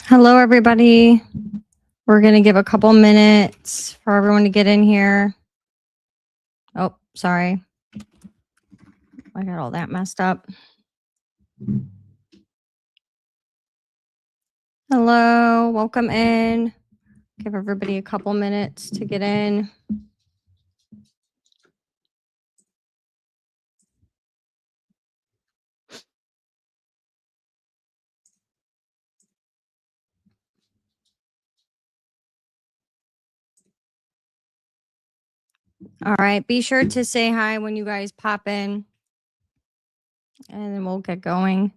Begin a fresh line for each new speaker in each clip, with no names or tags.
Hello, everybody. We're going to give a couple minutes for everyone to get in here. Oh, sorry. I got all that messed up. Hello, welcome in. Give everybody a couple minutes to get in. All right, be sure to say hi when you guys pop in, and then we'll get going.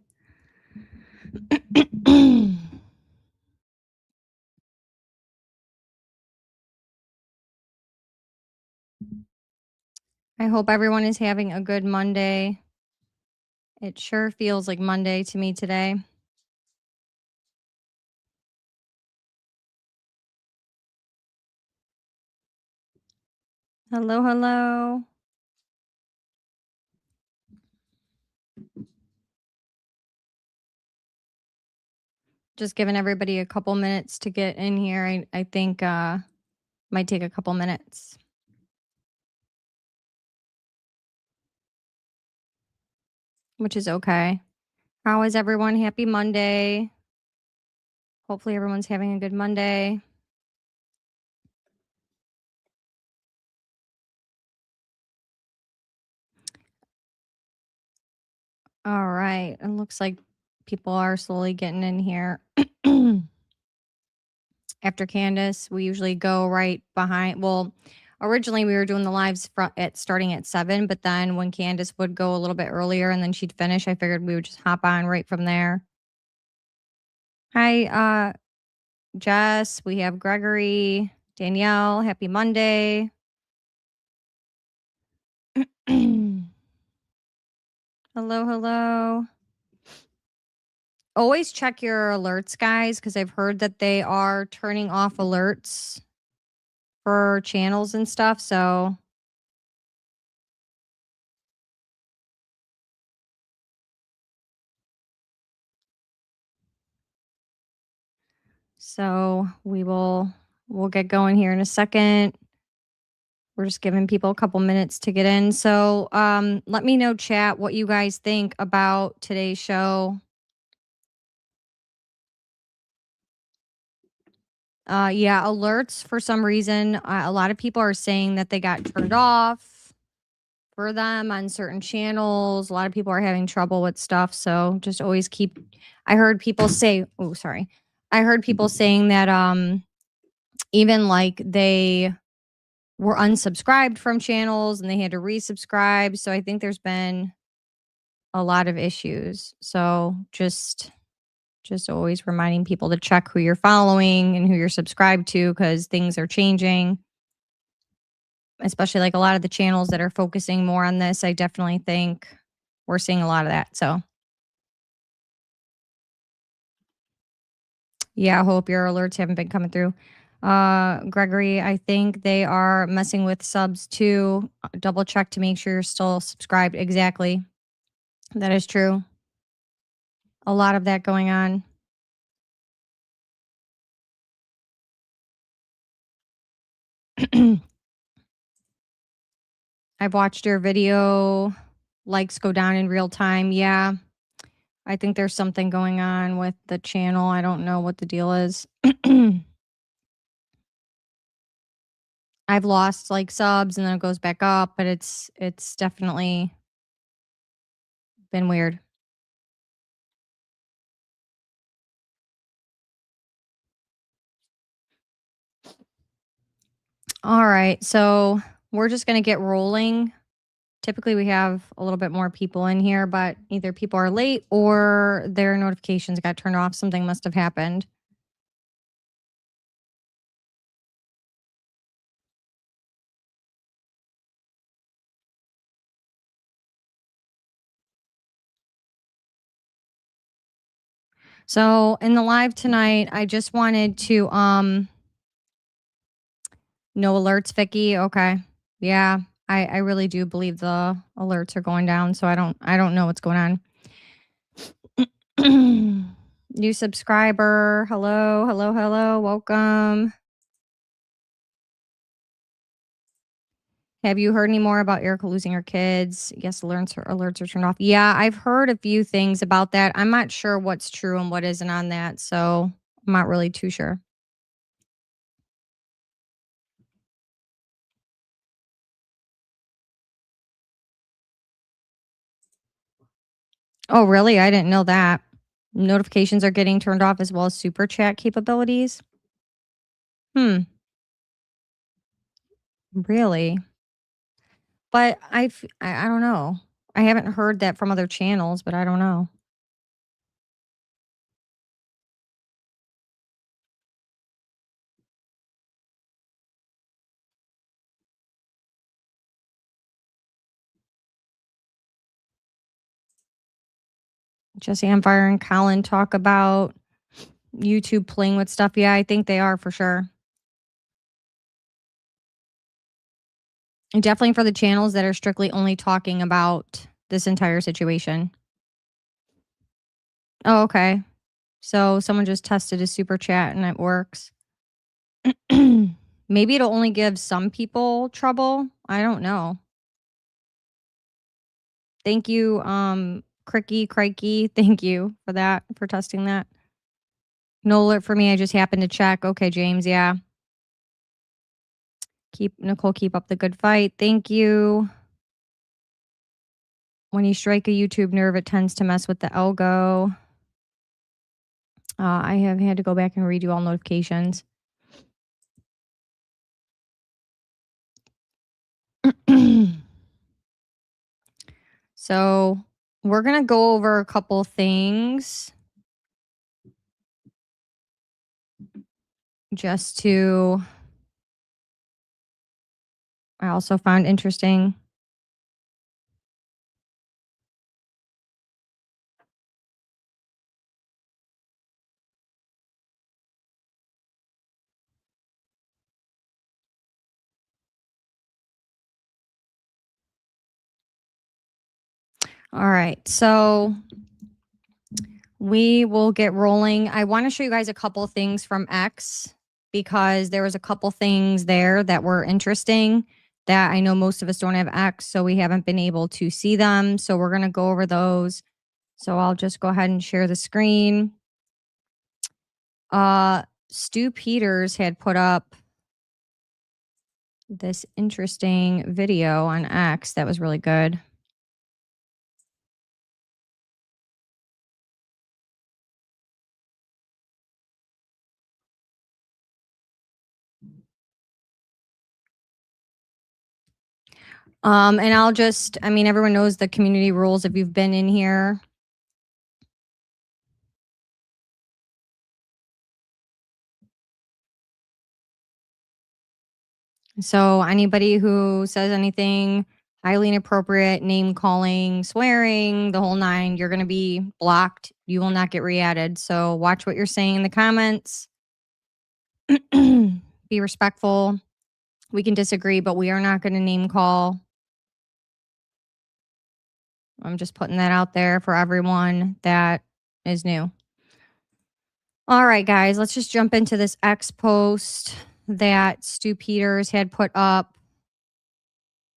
I hope everyone is having a good Monday. It sure feels like Monday to me today. Hello, hello. Just giving everybody a couple minutes to get in here. I think might take a couple minutes. Which is okay. How is everyone? Happy Monday. Hopefully everyone's having a good Monday. All right. It looks like people are slowly getting in here. After Candace, we usually go right behind. Well, originally we were doing the lives starting at 7, but then when Candace would go a little bit earlier and then she'd finish, I figured we would just hop on right from there. Hi, Jess. We have Gregory, Danielle. Happy Monday. Hello, hello. Always check your alerts, guys, because I've heard that they are turning off alerts for channels and stuff. So we'll get going here in a second. We're just giving people a couple minutes to get in. So let me know, chat, what you guys think about today's show. Yeah, alerts for some reason. A lot of people are saying that they got turned off for them on certain channels. A lot of people are having trouble with stuff. So just always keep. I heard people say, oh, sorry. I heard people saying that even like they were unsubscribed from channels and they had to resubscribe. So I think there's been a lot of issues. So just always reminding people to check who you're following and who you're subscribed to, because things are changing, especially like a lot of the channels that are focusing more on this. I definitely think we're seeing a lot of that. So yeah, I hope your alerts haven't been coming through. Gregory, I think they are messing with subs too. Double check to make sure you're still subscribed. Exactly. That is true. A lot of that going on. I've watched your video. Likes go down in real time. Yeah. I think there's something going on with the channel. I don't know what the deal is. I've lost like subs and then it goes back up, but it's definitely been weird. All right. So we're just going to get rolling. Typically, we have a little bit more people in here, but either people are late or their notifications got turned off. Something must have happened. So in the live tonight, I just wanted to no alerts, Vicky. Okay. Yeah. I really do believe the alerts are going down, so I don't know what's going on. New subscriber. Hello, hello, hello. Welcome. Have you heard any more about Erica losing her kids? Yes, alerts are turned off. Yeah, I've heard a few things about that. I'm not sure what's true and what isn't on that, so I'm not really too sure. Oh, really? I didn't know that. Notifications are getting turned off as well as super chat capabilities. Hmm, really? But I don't know. I haven't heard that from other channels, but I don't know. Jesse on Fire and Colin talk about YouTube playing with stuff. Yeah, I think they are for sure. And definitely for the channels that are strictly only talking about this entire situation. Oh, okay. So someone just tested a super chat and it works. Maybe it'll only give some people trouble. I don't know. Thank you, Cricky, Crikey. Thank you for that, for testing that. No alert for me. I just happened to check. Okay, James. Yeah. Keep up the good fight. Thank you. When you strike a YouTube nerve, it tends to mess with the algo. I have had to go back and redo all notifications. So we're going to go over a couple things just to, I also found interesting. All right. So we will get rolling. I want to show you guys a couple things from X because there was a couple things there that were interesting that I know most of us don't have X, so we haven't been able to see them. So we're going to go over those. So I'll just go ahead and share the screen. Stu Peters had put up this interesting video on X that was really good. And I'll just, I mean, everyone knows the community rules if you've been in here. So anybody who says anything highly inappropriate, name calling, swearing, the whole nine, you're going to be blocked. You will not get re-added. So watch what you're saying in the comments. Be respectful. We can disagree, but we are not going to name call. I'm just putting that out there for everyone that is new. All right, guys, let's just jump into this X post that Stu Peters had put up.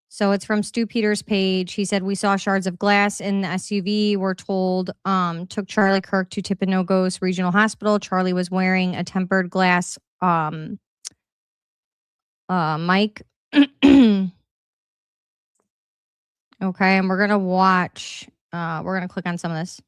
So it's from Stu Peters' page. He said, "We saw shards of glass in the SUV. We're told took Charlie Kirk to Timpanogos Regional Hospital. Charlie was wearing a tempered glass mic." Okay, and we're gonna watch. We're gonna click on some of this.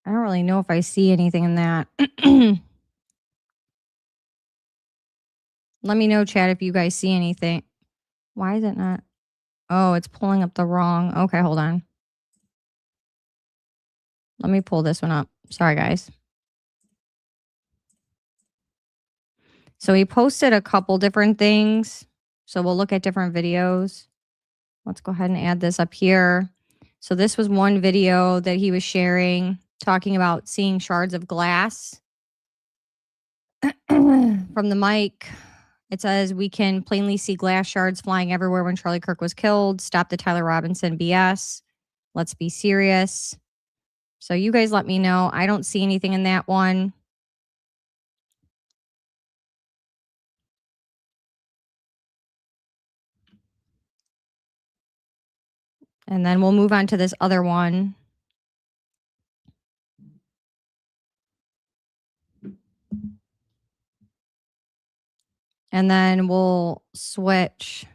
I don't really know if I see anything in that. Let me know, chat, if you guys see anything. Why is it not? Oh, it's pulling up the wrong. Okay, hold on. Let me pull this one up. Sorry, guys. So he posted a couple different things. So we'll look at different videos. Let's go ahead and add this up here. So this was one video that he was sharing talking about seeing shards of glass from the mic. It says, we can plainly see glass shards flying everywhere when Charlie Kirk was killed. Stop the Tyler Robinson BS. Let's be serious. So you guys let me know. I don't see anything in that one. And then we'll move on to this other one. And then we'll switch.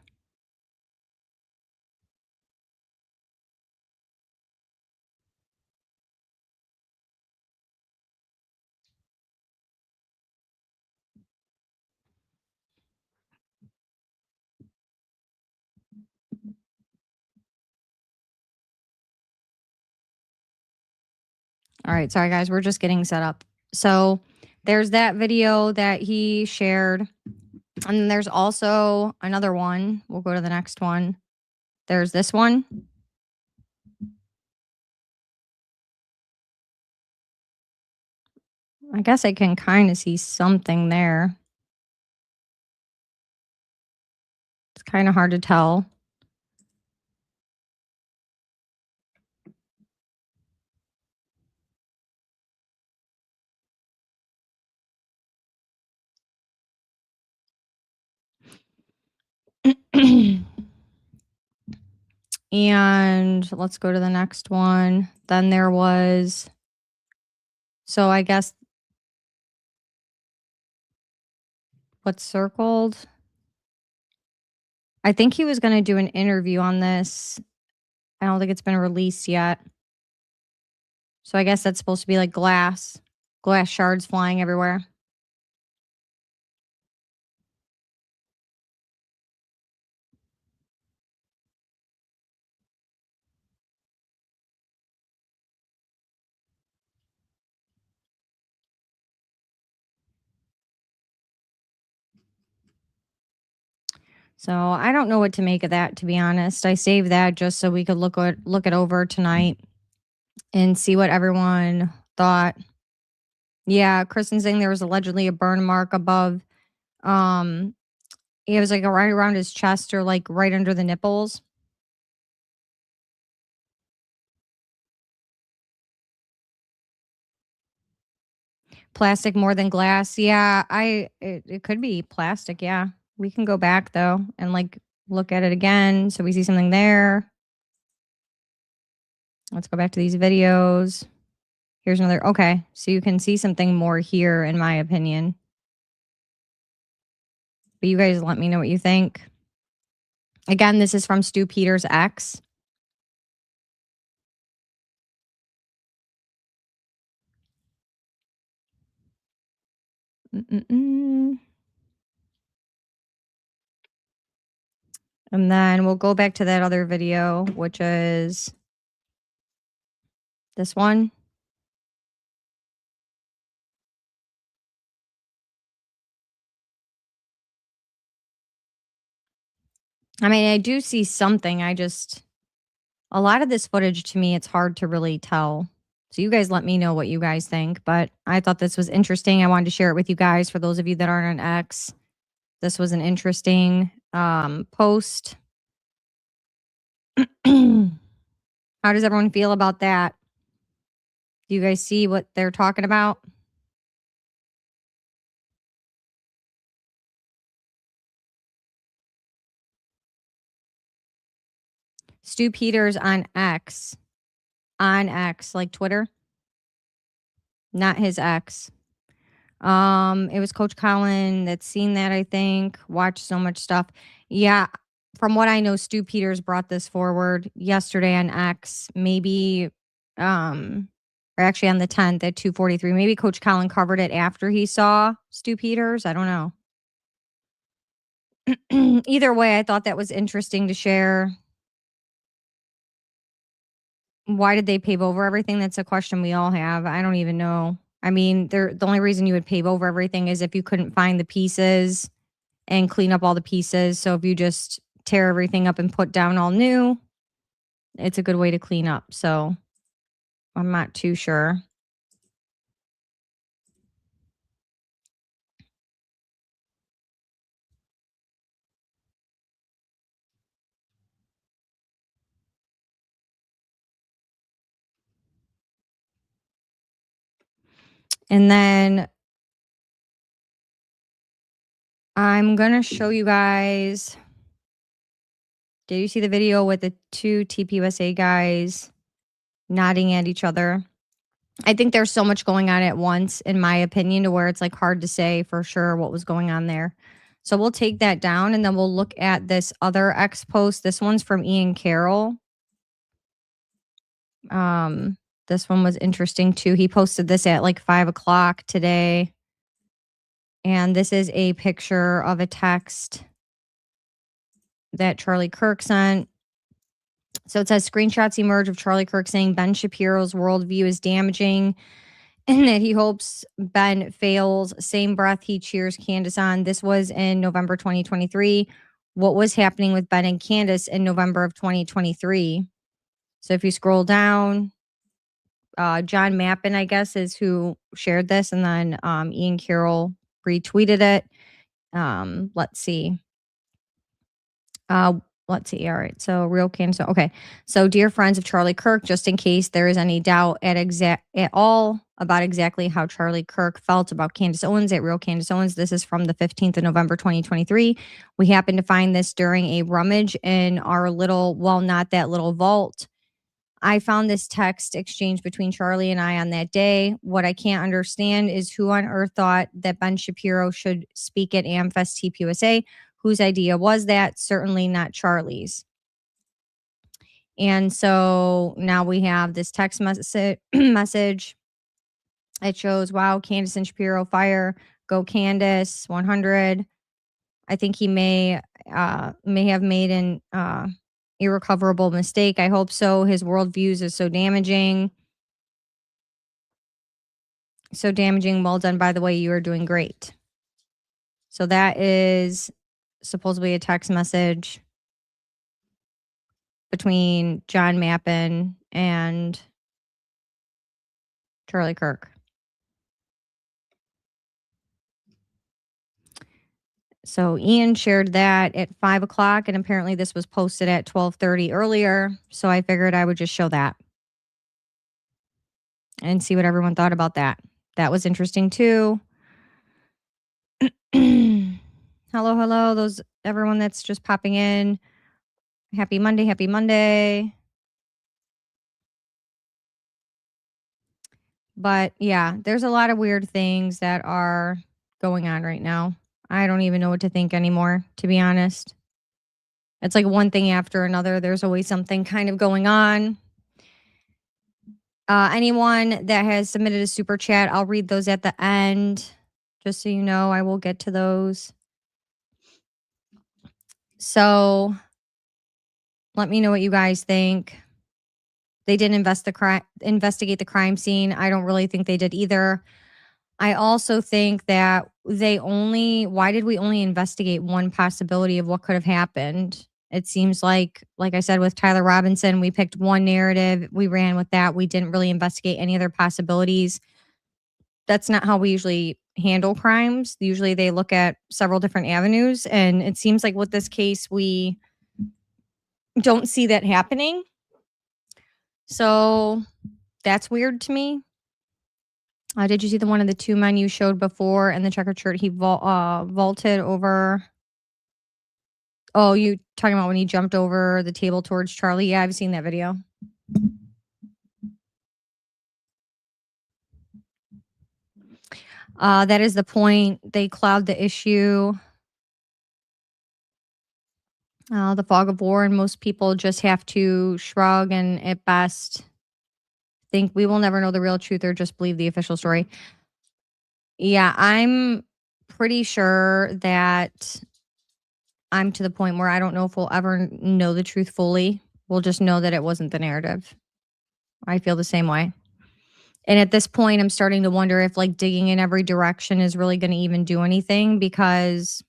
All right, sorry guys, we're just getting set up. So there's that video that he shared. And then there's also another one. We'll go to the next one. There's this one. I guess I can kind of see something there. It's kind of hard to tell. And let's go to the next one. Then there was, so I guess what's circled? I think he was going to do an interview on this. I don't think it's been released yet. So I guess that's supposed to be like glass shards flying everywhere. So I don't know what to make of that, to be honest. I saved that just so we could look it over tonight and see what everyone thought. Yeah, Kristen saying there was allegedly a burn mark above. It was like right around his chest or like right under the nipples. Plastic more than glass. Yeah, it could be plastic. Yeah, we can go back though and like look at it again so we see something there. Let's go back to these videos. Here's another. Okay, so you can see something more here, in my opinion. But you guys let me know what you think. Again, this is from Stu Peters' ex. And then we'll go back to that other video, which is this one. I mean, I do see something. A lot of this footage to me, it's hard to really tell. So you guys let me know what you guys think. But I thought this was interesting. I wanted to share it with you guys. For those of you that aren't on X, this was an interesting post. How does everyone feel about that? Do you guys see what they're talking about? Stu Peters on X, like Twitter, not his ex. It was Coach Colin that's seen that, I think, watched so much stuff. Yeah, from what I know, Stu Peters brought this forward yesterday on X, maybe, or actually on the 10th at 2:43. Maybe Coach Colin covered it after he saw Stu Peters. I don't know. Either way, I thought that was interesting to share. Why did they pave over everything? That's a question we all have. I don't even know. I mean, the only reason you would pave over everything is if you couldn't find the pieces and clean up all the pieces. So if you just tear everything up and put down all new, it's a good way to clean up. So I'm not too sure. And then I'm going to show you guys. Did you see the video with the two tpusa guys nodding at each other? I think there's so much going on at once, in my opinion, to where it's like hard to say for sure what was going on there. So we'll take that down and then we'll look at this other X post. This one's from Ian Carroll. This one was interesting too. He posted this at like 5:00 today. And this is a picture of a text that Charlie Kirk sent. So it says screenshots emerge of Charlie Kirk saying Ben Shapiro's worldview is damaging and that he hopes Ben fails. Same breath he cheers Candace on. This was in November 2023. What was happening with Ben and Candace in November of 2023? So if you scroll down, John Mappin, I guess, is who shared this. And then Ian Carroll retweeted it. Let's see. Let's see. All right. So real Candace. Okay. So dear friends of Charlie Kirk, just in case there is any doubt at all about exactly how Charlie Kirk felt about Candace Owens at Real Candace Owens, this is from the 15th of November, 2023. We happened to find this during a rummage in our little, well, not that little vault. I found this text exchange between Charlie and I on that day. What I can't understand is who on earth thought that Ben Shapiro should speak at AmFest tpusa. Whose idea was that? Certainly not Charlie's. And so now we have this text message. It shows, wow, Candace and Shapiro fire. Go Candace, 100. I think he may have made an irrecoverable mistake. I hope so. His worldviews is so damaging. So damaging. Well done, by the way. You are doing great. So that is supposedly a text message between John Mappin and Charlie Kirk. So Ian shared that at 5:00, and apparently this was posted at 12:30 earlier. So I figured I would just show that and see what everyone thought about that. That was interesting too. Hello, everyone that's just popping in. Happy Monday, happy Monday. But yeah, there's a lot of weird things that are going on right now. I don't even know what to think anymore, to be honest. It's like one thing after another. There's always something kind of going on. Anyone that has submitted a super chat, I'll read those at the end. Just so you know, I will get to those. So let me know what you guys think. They didn't investigate the crime scene. I don't really think they did either. I also think that why did we only investigate one possibility of what could have happened? It seems like I said, with Tyler Robinson, we picked one narrative. We ran with that. We didn't really investigate any other possibilities. That's not how we usually handle crimes. Usually they look at several different avenues. And it seems like with this case, we don't see that happening. So that's weird to me. Did you see the one of the two men you showed before in the checkered shirt? He vaulted over. Oh, you talking about when he jumped over the table towards Charlie? Yeah, I've seen that video. That is the point. They cloud the issue. The fog of war, and most people just have to shrug and at best think we will never know the real truth or just believe the official story. Yeah, I'm pretty sure that I'm to the point where I don't know if we'll ever know the truth fully. We'll just know that it wasn't the narrative. I feel the same way. And at this point, I'm starting to wonder if like digging in every direction is really going to even do anything, because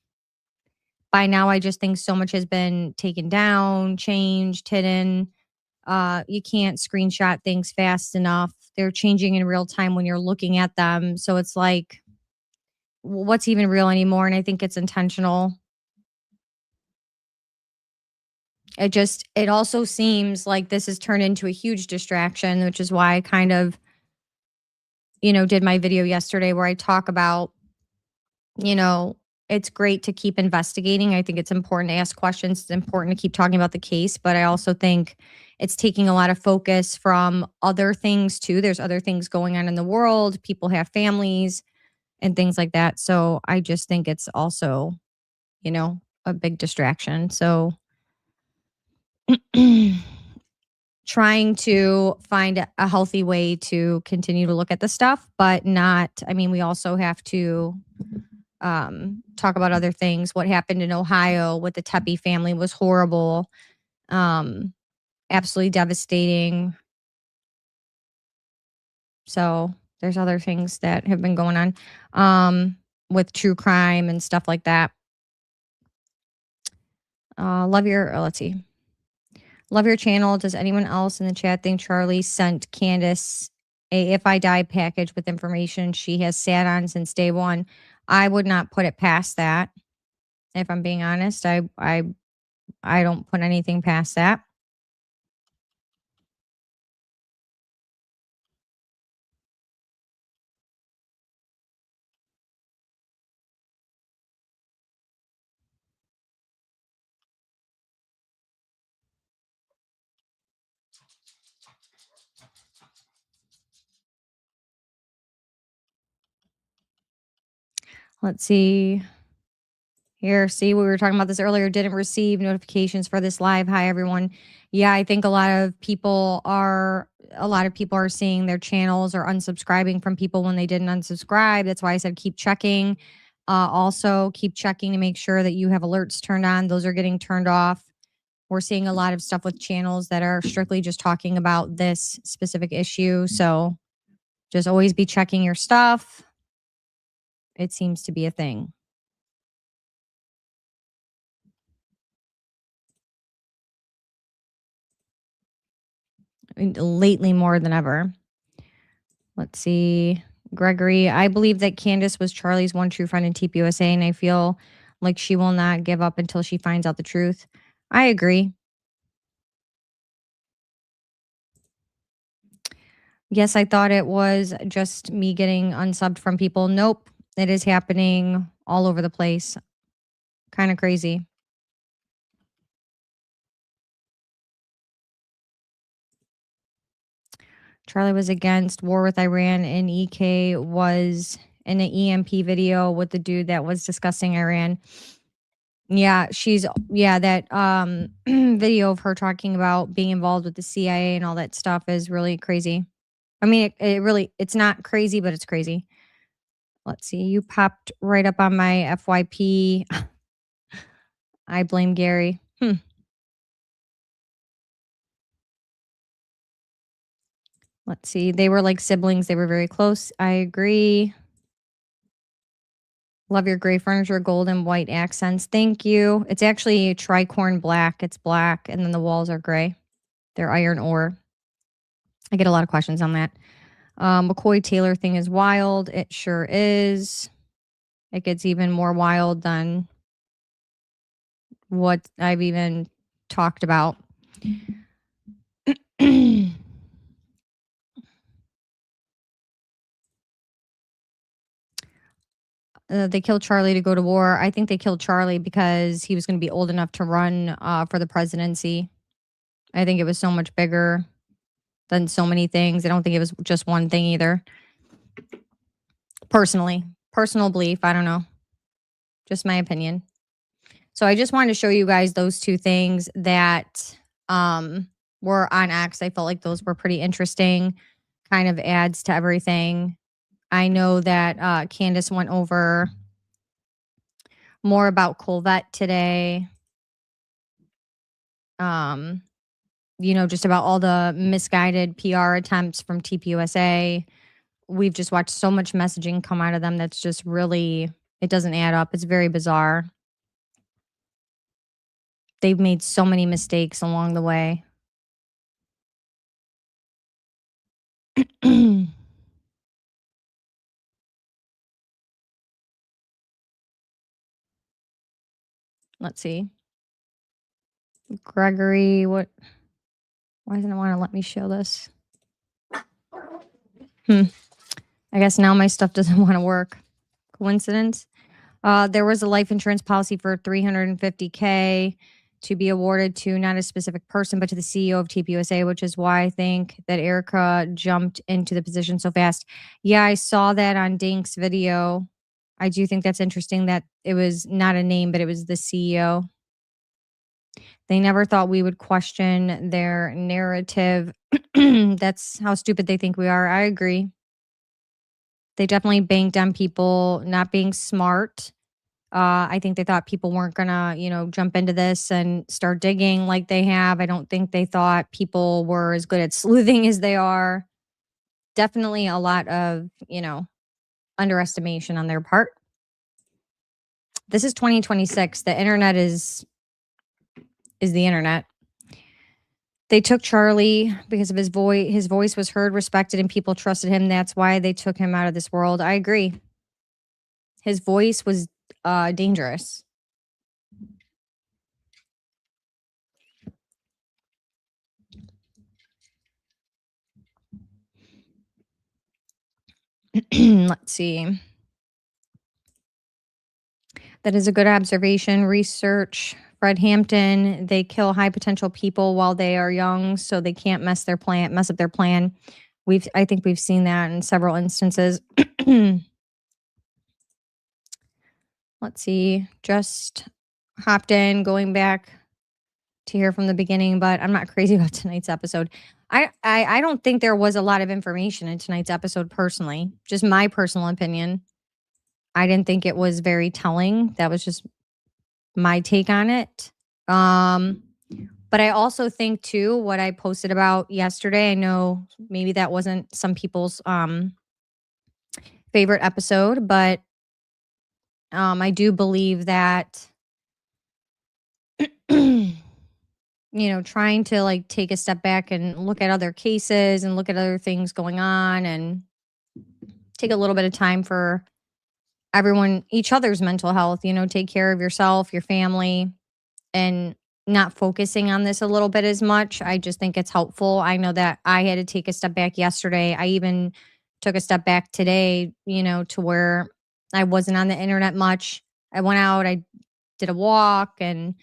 by now I just think so much has been taken down, changed, hidden. You can't screenshot things fast enough. They're changing in real time when you're looking at them. So it's like, what's even real anymore? And I think it's intentional. It also seems like this has turned into a huge distraction, which is why I kind of, did my video yesterday where I talk about, you know, it's great to keep investigating. I think it's important to ask questions. It's important to keep talking about the case, but I also think it's taking a lot of focus from other things too. There's other things going on in the world. People have families and things like that. So I just think it's also, a big distraction. So trying to find a healthy way to continue to look at the stuff, but not, I mean, we also have to talk about other things. What happened in Ohio with the Tepe family was horrible, absolutely devastating. So there's other things that have been going on with true crime and stuff like that. Let's see. Love your channel. Does anyone else in the chat think Charlie sent Candace a If I Die package with information she has sat on since day one? I would not put it past that. If I'm being honest, I don't put anything past that. Let's see. Here, see, we were talking about this earlier. Didn't receive notifications for this live. Hi, everyone. Yeah, I think a lot of people are seeing their channels or unsubscribing from people when they didn't unsubscribe. That's why I said keep checking. Also, keep checking to make sure that you have alerts turned on. Those are getting turned off. We're seeing a lot of stuff with channels that are strictly just talking about this specific issue. So just always be checking your stuff. It seems to be a thing. Lately more than ever. Let's see. Gregory, I believe that Candace was Charlie's one true friend in tpusa, and I feel like she will not give up until she finds out the truth. I agree. Yes, I thought it was just me getting unsubbed from people. Nope, it is happening all over the place. Kind of crazy. Charlie was against war with Iran, and EK was in an EMP video with the dude that was discussing Iran. Yeah, that video of her talking about being involved with the CIA and all that stuff is really crazy. I mean, it's not crazy, but it's crazy. Let's see. You popped right up on my FYP. I blame Gary. Let's see. They were like siblings. They were very close. I agree. Love your gray furniture, gold and white accents. Thank you. It's actually tricorn black. It's black, and then the walls are gray. They're iron ore. I get a lot of questions on that. McCoy Taylor thing is wild. It sure is. It gets even more wild than what I've even talked about. They killed Charlie to go to war. I think they killed Charlie because he was going to be old enough to run for the presidency. I think it was so much bigger than so many things. I don't think it was just one thing either. Personal belief. I don't know. Just my opinion. So I just wanted to show you guys those two things that were on X. I felt like those were pretty interesting. Kind of adds to everything. I know that Candace went over more about Colvette today. Just about all the misguided PR attempts from tpusa. We've just watched so much messaging come out of them that's just really, it doesn't add up. It's very bizarre. They've made so many mistakes along the way. Let's see. Gregory, what why doesn't it wanna let me show this? Hmm. I guess now my stuff doesn't wanna work. Coincidence? There was a life insurance policy for 350K to be awarded to not a specific person, but to the CEO of tpusa, which is why I think that Erica jumped into the position so fast. Yeah, I saw that on Dink's video. I do think that's interesting that it was not a name, but it was the CEO. They never thought we would question their narrative. That's how stupid they think we are. I agree. They definitely banked on people not being smart. I think they thought people weren't gonna, jump into this and start digging like they have. I don't think they thought people were as good at sleuthing as they are. Definitely a lot of, underestimation on their part. This is 2026. The internet is the internet. They took Charlie because of his voice. His voice was heard, respected, and people trusted him. That's why they took him out of this world. I agree. His voice was dangerous. Let's see. That is a good observation. Research Fred Hampton. They kill high potential people while they are young, so they can't mess up their plan. I think we've seen that in several instances. Let's see. Just hopped in, going back to hear from the beginning, but I'm not crazy about tonight's episode. I don't think there was a lot of information in tonight's episode personally. Just my personal opinion. I didn't think it was very telling. That was just my take on it. But I also think too what I posted about yesterday, I know maybe that wasn't some people's favorite episode, but I do believe that trying to like take a step back and look at other cases and look at other things going on and take a little bit of time for each other's mental health, take care of yourself, your family, and not focusing on this a little bit as much. I just think it's helpful. I know that I had to take a step back yesterday. I even took a step back today, to where I wasn't on the internet much. I went out, I did a walk and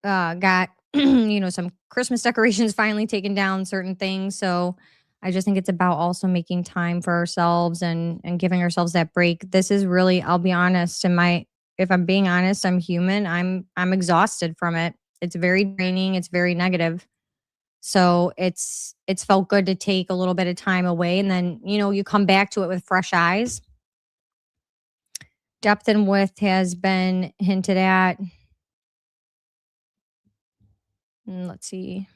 got, some Christmas decorations finally taken down, certain things. So I just think it's about also making time for ourselves and giving ourselves that break. This is really, I'll be honest, if I'm being honest, I'm human. I'm exhausted from it. It's very draining, it's very negative. So it's felt good to take a little bit of time away and then, you come back to it with fresh eyes. Depth and width has been hinted at. Let's see.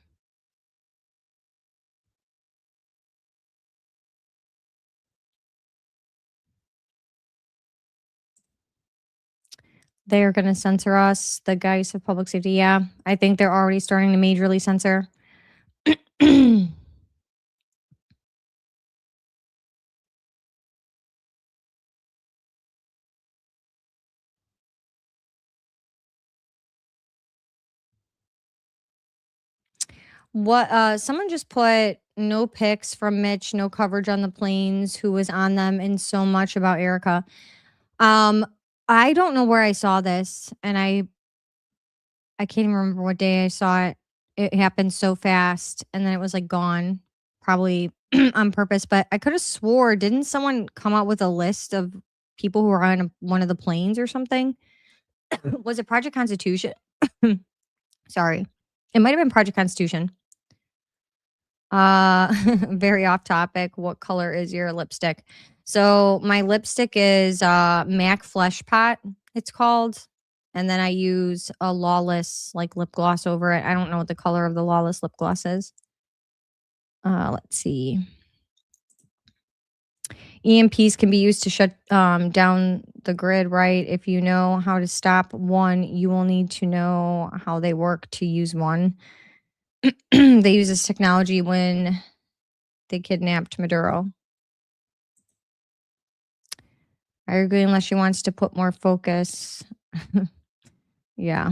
They're gonna censor us, the guys of public safety. Yeah, I think they're already starting to majorly censor. What someone just put no pics from Mitch, no coverage on the planes, who was on them, and so much about Erica. Um, I don't know where I saw this, and I can't even remember what day I saw it. It happened so fast, and then it was like gone, probably on purpose. But I could have swore, didn't someone come out with a list of people who were on one of the planes or something? Was it Project Constitution? Sorry, it might have been Project Constitution. Very off topic. What color is your lipstick? So my lipstick is MAC Flesh Pot, it's called. And then I use a Lawless like lip gloss over it. I don't know what the color of the Lawless lip gloss is. Let's see. EMPs can be used to shut down the grid, right? If you know how to stop one, you will need to know how they work to use one. They use this technology when they kidnapped Maduro. I agree, unless she wants to put more focus. Yeah.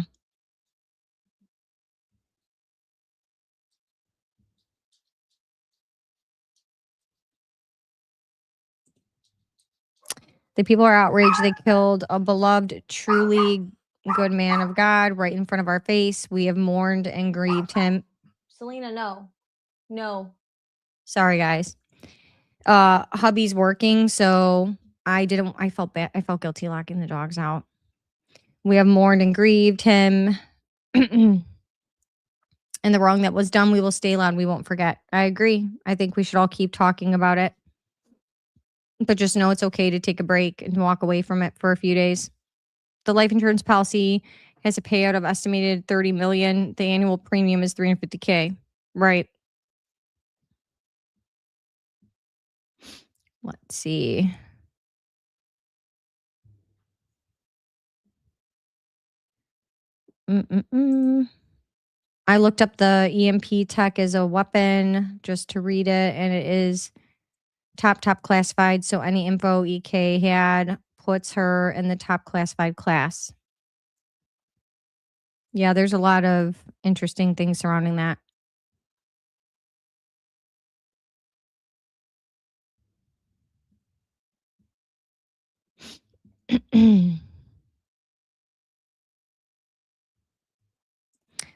The people are outraged. They killed a beloved, truly good man of God right in front of our face. We have mourned and grieved him. Selena, no. No. Sorry, guys. Hubby's working, so I felt bad. I felt guilty locking the dogs out. We have mourned and grieved him. And the wrong that was done, we will stay loud. We won't forget. I agree. I think we should all keep talking about it. But just know it's okay to take a break and walk away from it for a few days. The life insurance policy has a payout of estimated 30 million. The annual premium is 350K. Right. Let's see. I looked up the EMP tech as a weapon just to read it, and it is top classified. So any info EK had puts her in the top classified class. Yeah, there's a lot of interesting things surrounding that.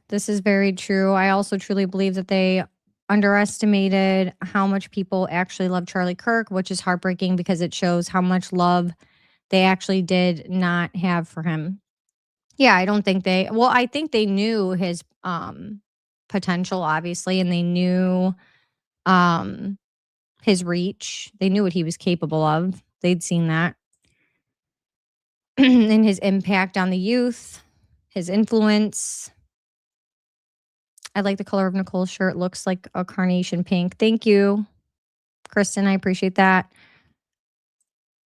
This is very true. I also truly believe that they underestimated how much people actually love Charlie Kirk, which is heartbreaking because it shows how much love they actually did not have for him. Yeah, I don't think I think they knew his potential obviously, and they knew um his reach. They knew what he was capable of. They'd seen that. And his impact on the youth, his influence. I like the color of Nicole's shirt. Looks like a carnation pink. Thank you, Kristen. I appreciate that.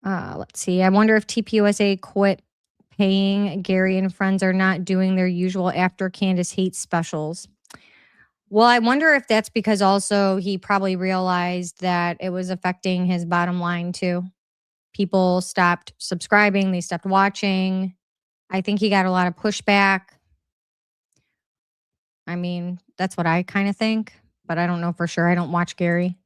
Let's see. I wonder if TPUSA quit paying. Gary and friends are not doing their usual after Candace hates specials. Well, I wonder if that's because also he probably realized that it was affecting his bottom line too. People stopped subscribing, they stopped watching. I think he got a lot of pushback. I mean, that's what I kind of think, but I don't know for sure. I don't watch Gary.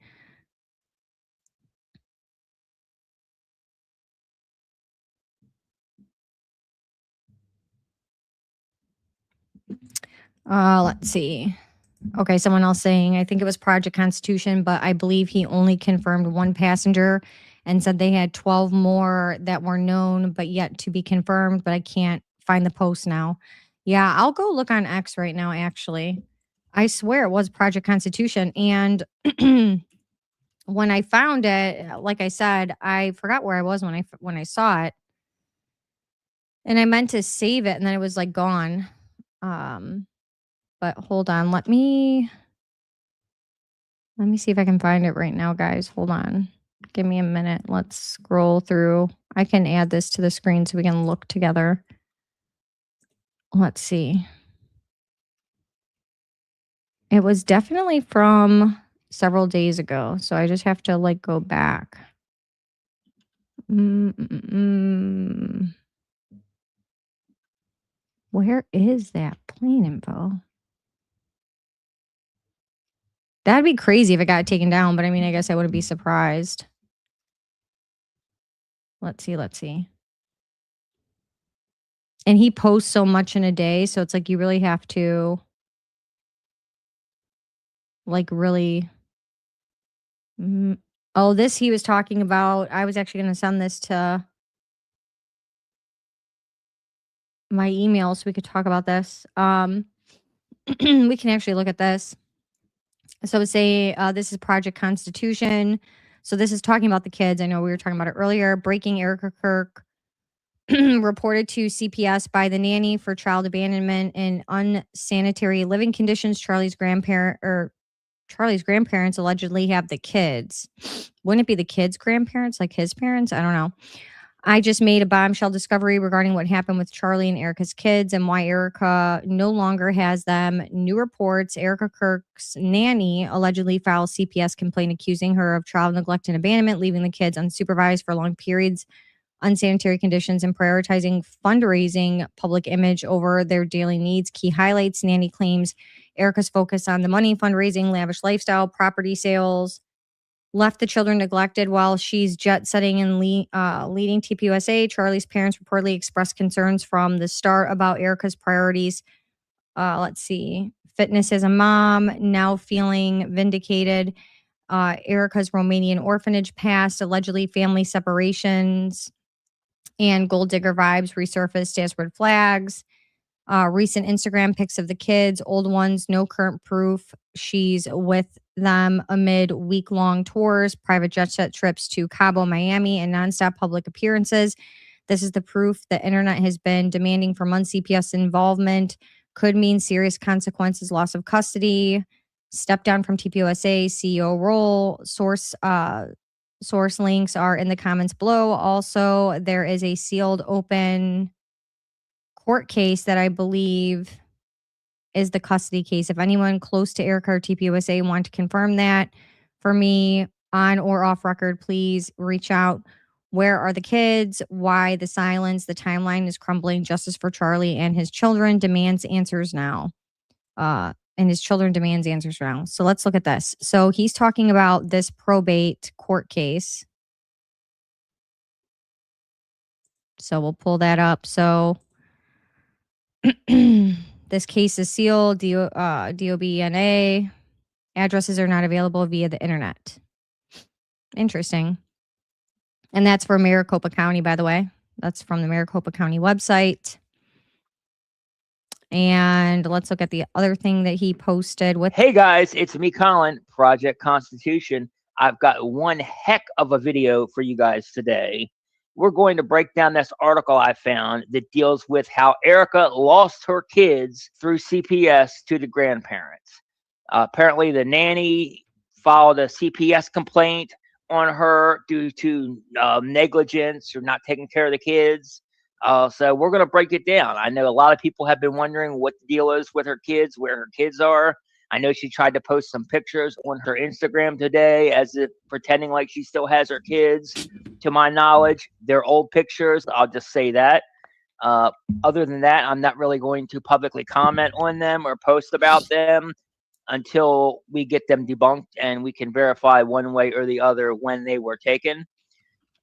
Let's see. Okay, someone else saying, I think it was Project Constitution, but I believe he only confirmed one passenger and said they had 12 more that were known but yet to be confirmed, but I can't find the post now. Yeah, I'll go look on X right now, actually. I swear it was Project Constitution. And when I found it, like I said, I forgot where I was when I saw it. And I meant to save it and then it was like gone. But hold on, let me see if I can find it right now, guys. Hold on. Give me a minute. Let's scroll through. I can add this to the screen so we can look together. Let's see. It was definitely from several days ago, so I just have to like go back. Where is that plane info? That'd be crazy if it got taken down, but I mean, I guess I wouldn't be surprised. Let's see. And he posts so much in a day, so it's like you really have to like really oh, this he was talking about. I was actually going to send this to my email so we could talk about this. We can actually look at this. So say this is Project Constitution. So this is talking about the kids. I know we were talking about it earlier. Breaking Erica Kirk reported to CPS by the nanny for child abandonment and unsanitary living conditions. Charlie's grandparent or Charlie's grandparents allegedly have the kids. Wouldn't it be the kids' grandparents, like his parents? I don't know. I just made a bombshell discovery regarding what happened with Charlie and Erica's kids and why Erica no longer has them. New reports: Erica Kirk's nanny allegedly filed a CPS complaint accusing her of child neglect and abandonment, leaving the kids unsupervised for long periods, unsanitary conditions, and prioritizing fundraising public image over their daily needs. Key highlights: nanny claims Erica's focus on the money, fundraising, lavish lifestyle, property sales, left the children neglected while she's jet setting and leading tpusa. Charlie's parents reportedly expressed concerns from the start about Erica's priorities. Let's see. Fitness as a mom, now feeling vindicated. Erica's Romanian orphanage past, allegedly family separations, and gold digger vibes resurfaced as red flags. Recent Instagram pics of the kids, old ones, no current proof she's with them amid week-long tours, private jet set trips to Cabo, Miami, and nonstop public appearances. This is the proof the internet has been demanding for months. CPS involvement could mean serious consequences, loss of custody, step down from tpusa CEO role. Source links are in the comments below. Also, there is a sealed open court case that I believe is the custody case. If anyone close to Erica or tpusa want to confirm that for me on or off record, please reach out. Where are the kids? Why the silence? The timeline is crumbling. Justice for Charlie and his children demands answers now. And his children demands answers now. So let's look at this. So he's talking about this probate court case. So we'll pull that up. So this case is sealed. DOBNA. Addresses are not available via the internet. Interesting. And that's for Maricopa County, by the way. That's from the Maricopa County website. And let's look at the other thing that he posted with.
Hey guys, it's me, Colin, Project Constitution. I've got one heck of a video for you guys today. We're going to break down this article I found that deals with how Erica lost her kids through CPS to the grandparents. Apparently, the nanny filed a CPS complaint on her due to negligence or not taking care of the kids. So we're going to break it down. I know a lot of people have been wondering what the deal is with her kids, where her kids are. I know she tried to post some pictures on her Instagram today as if pretending like she still has her kids. To my knowledge, they're old pictures. I'll just say that. Other than that, I'm not really going to publicly comment on them or post about them until we get them debunked and we can verify one way or the other when they were taken.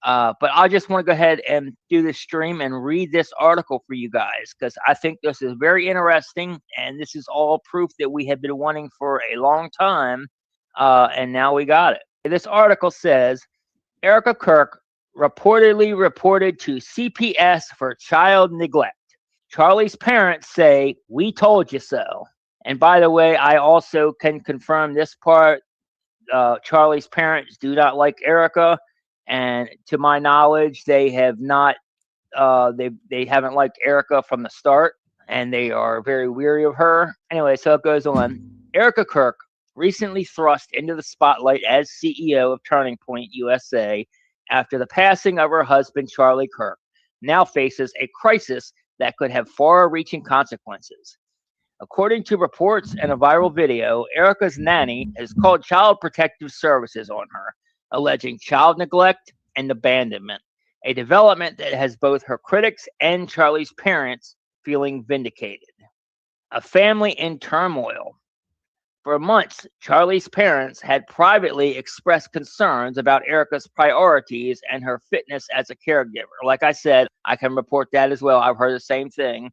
But I just want to go ahead and do this stream and read this article for you guys because I think this is very interesting and this is all proof that we have been wanting for a long time, and now we got it. This article says, Erica Kirk reportedly reported to CPS for child neglect. Charlie's parents say, "We told you so." And by the way, I also can confirm this part. Charlie's parents do not like Erica. And to my knowledge, they have not, they haven't liked Erica from the start, and they are very weary of her. Anyway, so it goes on. Erica Kirk, recently thrust into the spotlight as CEO of Turning Point USA after the passing of her husband, Charlie Kirk, now faces a crisis that could have far-reaching consequences. According to reports and a viral video, Erica's nanny has called Child Protective Services on her, alleging child neglect and abandonment, a development that has both her critics and Charlie's parents feeling vindicated. A family in turmoil. For months, Charlie's parents had privately expressed concerns about Erica's priorities and her fitness as a caregiver. Like I said, I can report that as well. I've heard the same thing.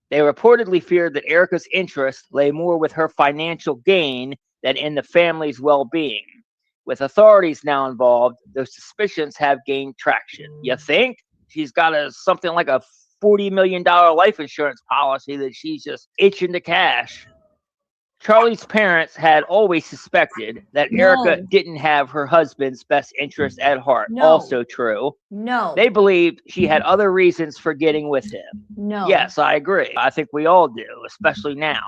They reportedly feared that Erica's interest lay more with her financial gain than in the family's well-being. With authorities now involved, those suspicions have gained traction. You think? She's got something like a $40 million life insurance policy that she's just itching to cash. Charlie's parents had always suspected that Erica didn't have her husband's best interest at heart. Also true. They believed she had other reasons for getting with him. Yes, I agree. I think we all do, especially now.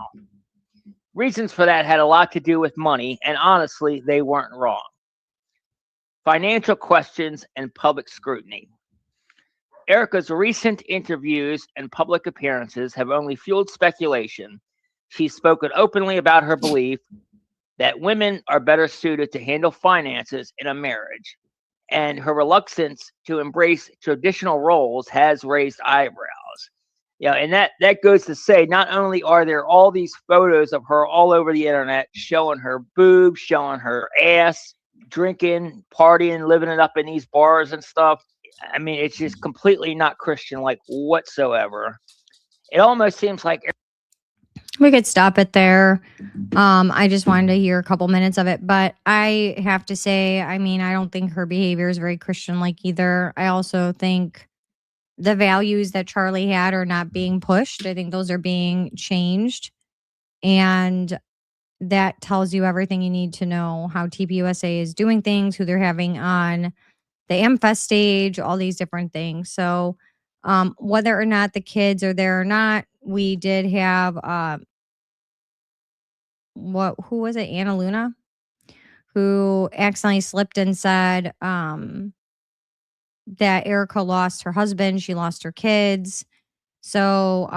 Reasons for that had a lot to do with money, and honestly, they weren't wrong. Financial questions and public scrutiny. Erica's recent interviews and public appearances have only fueled speculation. She's spoken openly about her belief that women are better suited to handle finances in a marriage, and her reluctance to embrace traditional roles has raised eyebrows. And that goes to say, not only are there all these photos of her all over the internet showing her boobs, showing her ass, drinking, partying, living it up in these bars and stuff. I mean, it's just completely not Christian like whatsoever. It almost seems like
We could stop it there. I just wanted to hear a couple minutes of it, but I have to say, I mean, I don't think her behavior is very Christian like either. I also think the values that Charlie had are not being pushed. I think those are being changed. And that tells you everything you need to know how tpusa is doing things, who they're having on the AmFest stage, all these different things. So whether or not the kids are there or not, we did have who was it? Anna Luna, who accidentally slipped and said that Erica lost her husband, she lost her kids. So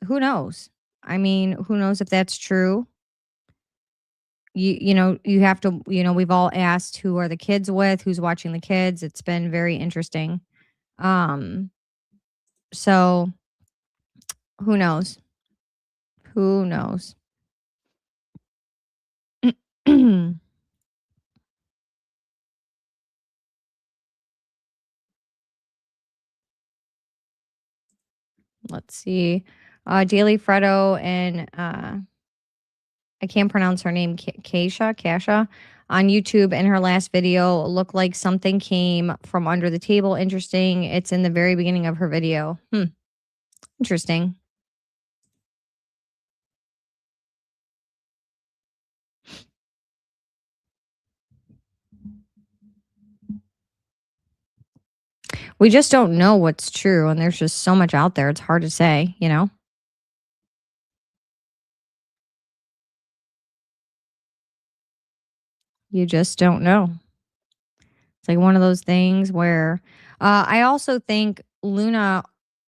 who knows? I mean, who knows if that's true? You have to, we've all asked who are the kids with, who's watching the kids. It's been very interesting. So who knows? Who knows? Let's see. Daily Fredo and I can't pronounce her name, Kasha, on YouTube in her last video looked like something came from under the table. Interesting. It's in the very beginning of her video. Interesting. We just don't know what's true, and there's just so much out there. It's hard to say, You just don't know. It's like one of those things where I also think Luna,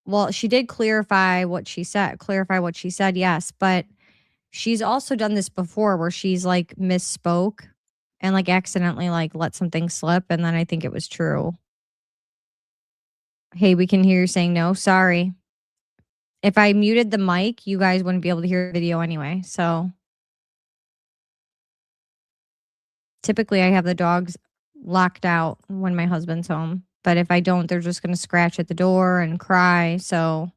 well, she did clarify what she said, yes, but she's also done this before where she's like misspoke and like accidentally like let something slip, and then I think it was true. Hey, we can hear you saying no. Sorry. If I muted the mic, you guys wouldn't be able to hear the video anyway. So typically I have the dogs locked out when my husband's home. But if I don't, they're just going to scratch at the door and cry. So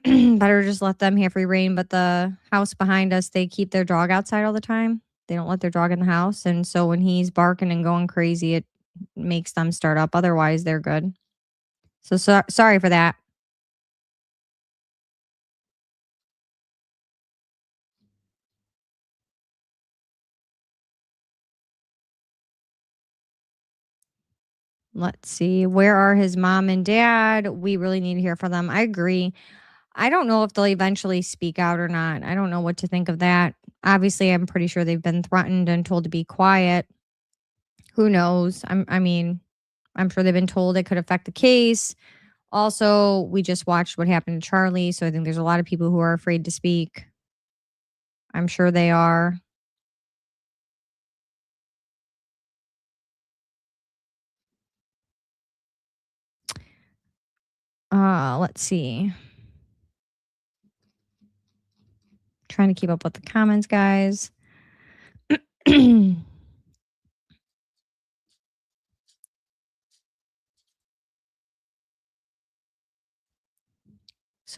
better just let them have free reign. But the house behind us, they keep their dog outside all the time. They don't let their dog in the house. And so when he's barking and going crazy, it makes them start up. Otherwise, they're good. So sorry for that. Let's see. Where are his mom and dad? We really need to hear from them. I agree. I don't know if they'll eventually speak out or not. I don't know what to think of that. Obviously, I'm pretty sure they've been threatened and told to be quiet. Who knows? I mean, I'm sure they've been told it could affect the case. Also, we just watched what happened to Charlie, so I think there's a lot of people who are afraid to speak. I'm sure they are. Let's see. Trying to keep up with the comments, guys. So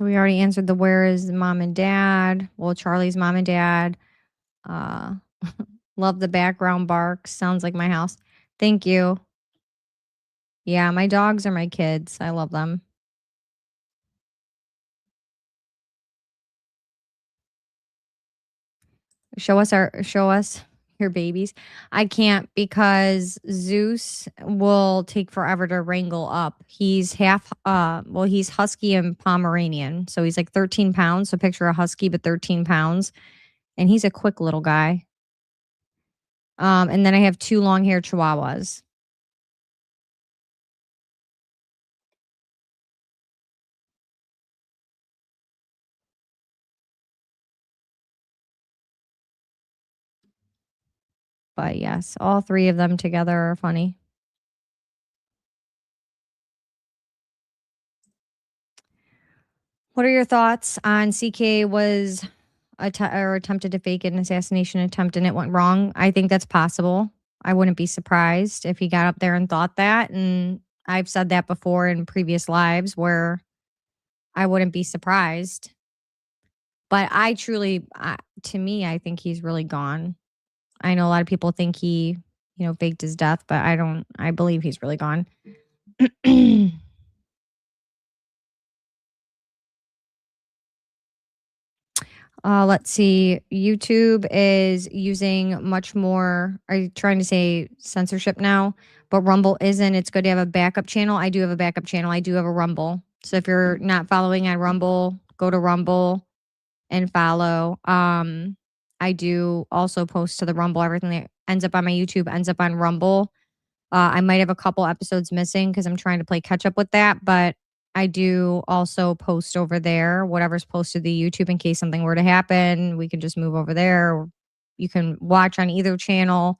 we already answered the where is mom and dad. Well, Charlie's mom and dad. Love the background barks. Sounds like my house. Thank you. Yeah, my dogs are my kids. I love them. Show us. Your babies. I can't because Zeus will take forever to wrangle up. He's half well, he's husky and Pomeranian. So he's like 13 pounds. So picture a husky but 13 pounds. And he's a quick little guy. And then I have 2 long-haired chihuahuas. But yes, all 3 of them together are funny. What are your thoughts on CK was attempted to fake an assassination attempt and it went wrong? I think that's possible. I wouldn't be surprised if he got up there and thought that. And I've said that before in previous lives where I wouldn't be surprised. But I truly, to me, I think he's really gone. I know a lot of people think he, faked his death, but I don't. I believe he's really gone. Let's see. YouTube is using much more. Are you trying to say censorship now? But Rumble isn't. It's good to have a backup channel. I do have a backup channel. I do have a Rumble. So if you're not following on Rumble, go to Rumble and follow. I do also post to the Rumble. Everything that ends up on my YouTube ends up on Rumble. I might have a couple episodes missing because I'm trying to play catch up with that, but I do also post over there whatever's posted to YouTube in case something were to happen. We can just move over there. You can watch on either channel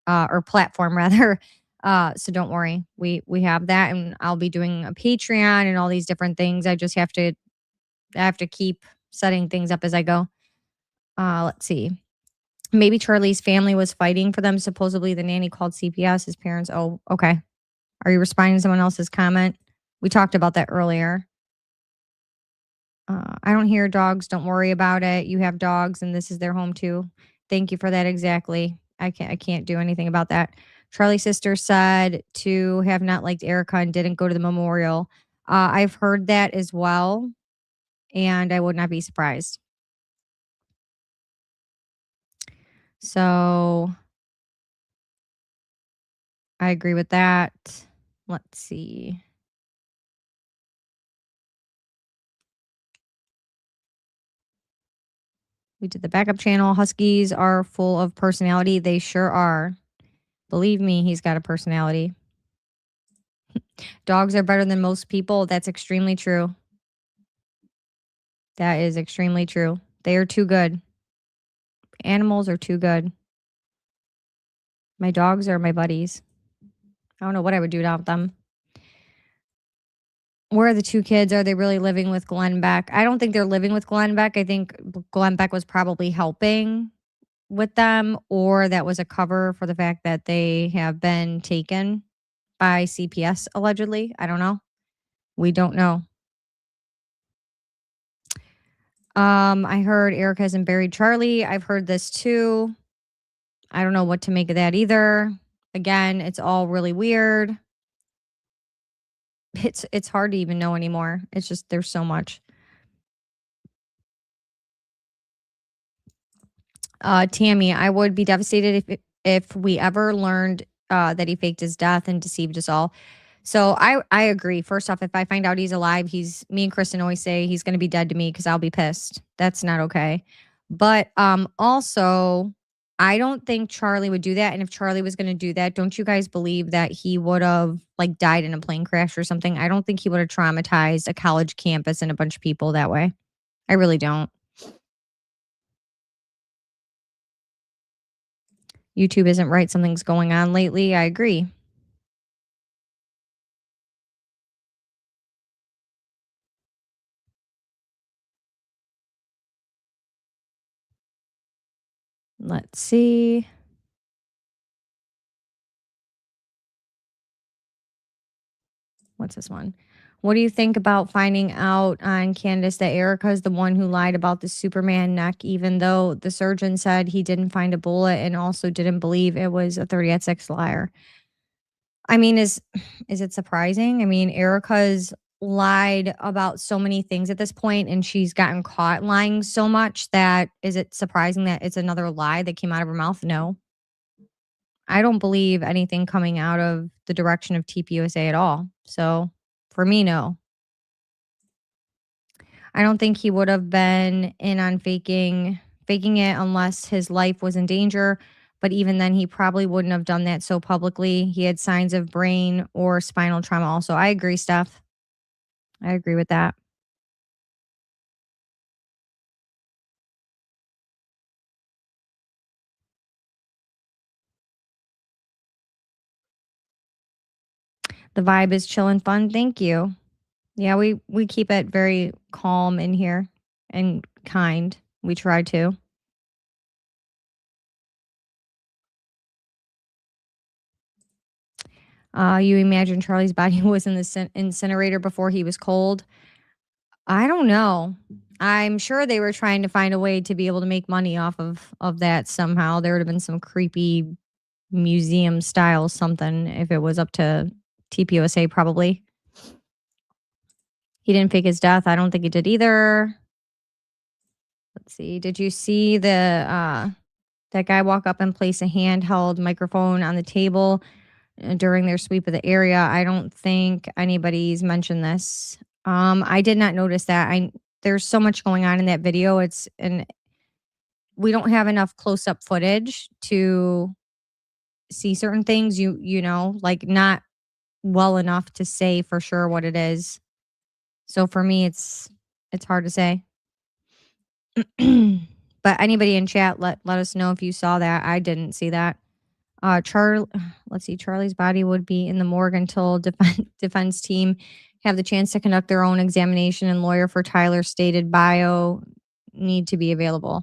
or platform rather. So don't worry, we have that, and I'll be doing a Patreon and all these different things. I just have to keep setting things up as I go. Let's see. Maybe Charlie's family was fighting for them. Supposedly the nanny called CPS. His parents. Oh, okay. Are you responding to someone else's comment? We talked about that earlier. I don't hear dogs. Don't worry about it. You have dogs, and this is their home too. Thank you for that. Exactly. I can't do anything about that. Charlie's sister said to have not liked Erica and didn't go to the memorial. I've heard that as well, and I would not be surprised. So I agree with that. Let's see. We did the backup channel. Huskies are full of personality. They sure are. Believe me, he's got a personality. Dogs are better than most people. That's extremely true. That is extremely true. They are too good. Animals are too good. My dogs are my buddies. I don't know what I would do without them. Where are the 2 kids? Are they really living with Glenn Beck? I don't think they're living with Glenn Beck. I think Glenn Beck was probably helping with them, or that was a cover for the fact that they have been taken by CPS allegedly. I don't know. We don't know. I heard Erica hasn't buried Charlie. I've heard this too. I don't know what to make of that either. Again, it's all really weird. It's hard to even know anymore. It's just there's so much. Tammy, I would be devastated if we ever learned that he faked his death and deceived us all. So I agree. First off, if I find out he's alive, me and Kristen always say he's going to be dead to me because I'll be pissed. That's not okay. But also, I don't think Charlie would do that. And if Charlie was going to do that, don't you guys believe that he would have like died in a plane crash or something? I don't think he would have traumatized a college campus and a bunch of people that way. I really don't. YouTube isn't right. Something's going on lately. I agree. Let's see. What's this one? What do you think about finding out on Candace that Erica is the one who lied about the Superman neck, even though the surgeon said he didn't find a bullet and also didn't believe it was a 30-6 liar? I mean, is it surprising? I mean, Erica's lied about so many things at this point, and she's gotten caught lying so much that is it surprising that it's another lie that came out of her mouth? No. I don't believe anything coming out of the direction of tpusa at all. So for me, no. I don't think he would have been in on faking it unless his life was in danger. But even then, he probably wouldn't have done that so publicly. He had signs of brain or spinal trauma. Also, I agree, Steph. I agree with that. The vibe is chill and fun. Thank you. Yeah, we keep it very calm in here and kind. We try to. You imagine Charlie's body was in the incinerator before he was cold. I don't know. I'm sure they were trying to find a way to be able to make money off of that somehow. There would have been some creepy museum style something if it was up to TPUSA probably. He didn't fake his death. I don't think he did either. Let's see. Did you see the that guy walk up and place a handheld microphone on the table during their sweep of the area? I don't think anybody's mentioned this. I did not notice that. There's so much going on in that video. And we don't have enough close up footage to see certain things. You know, like not well enough to say for sure what it is. So for me, it's hard to say. But anybody in chat, let us know if you saw that. I didn't see that. Let's see. Charlie's body would be in the morgue until defense team have the chance to conduct their own examination, and lawyer for Tyler stated bio need to be available.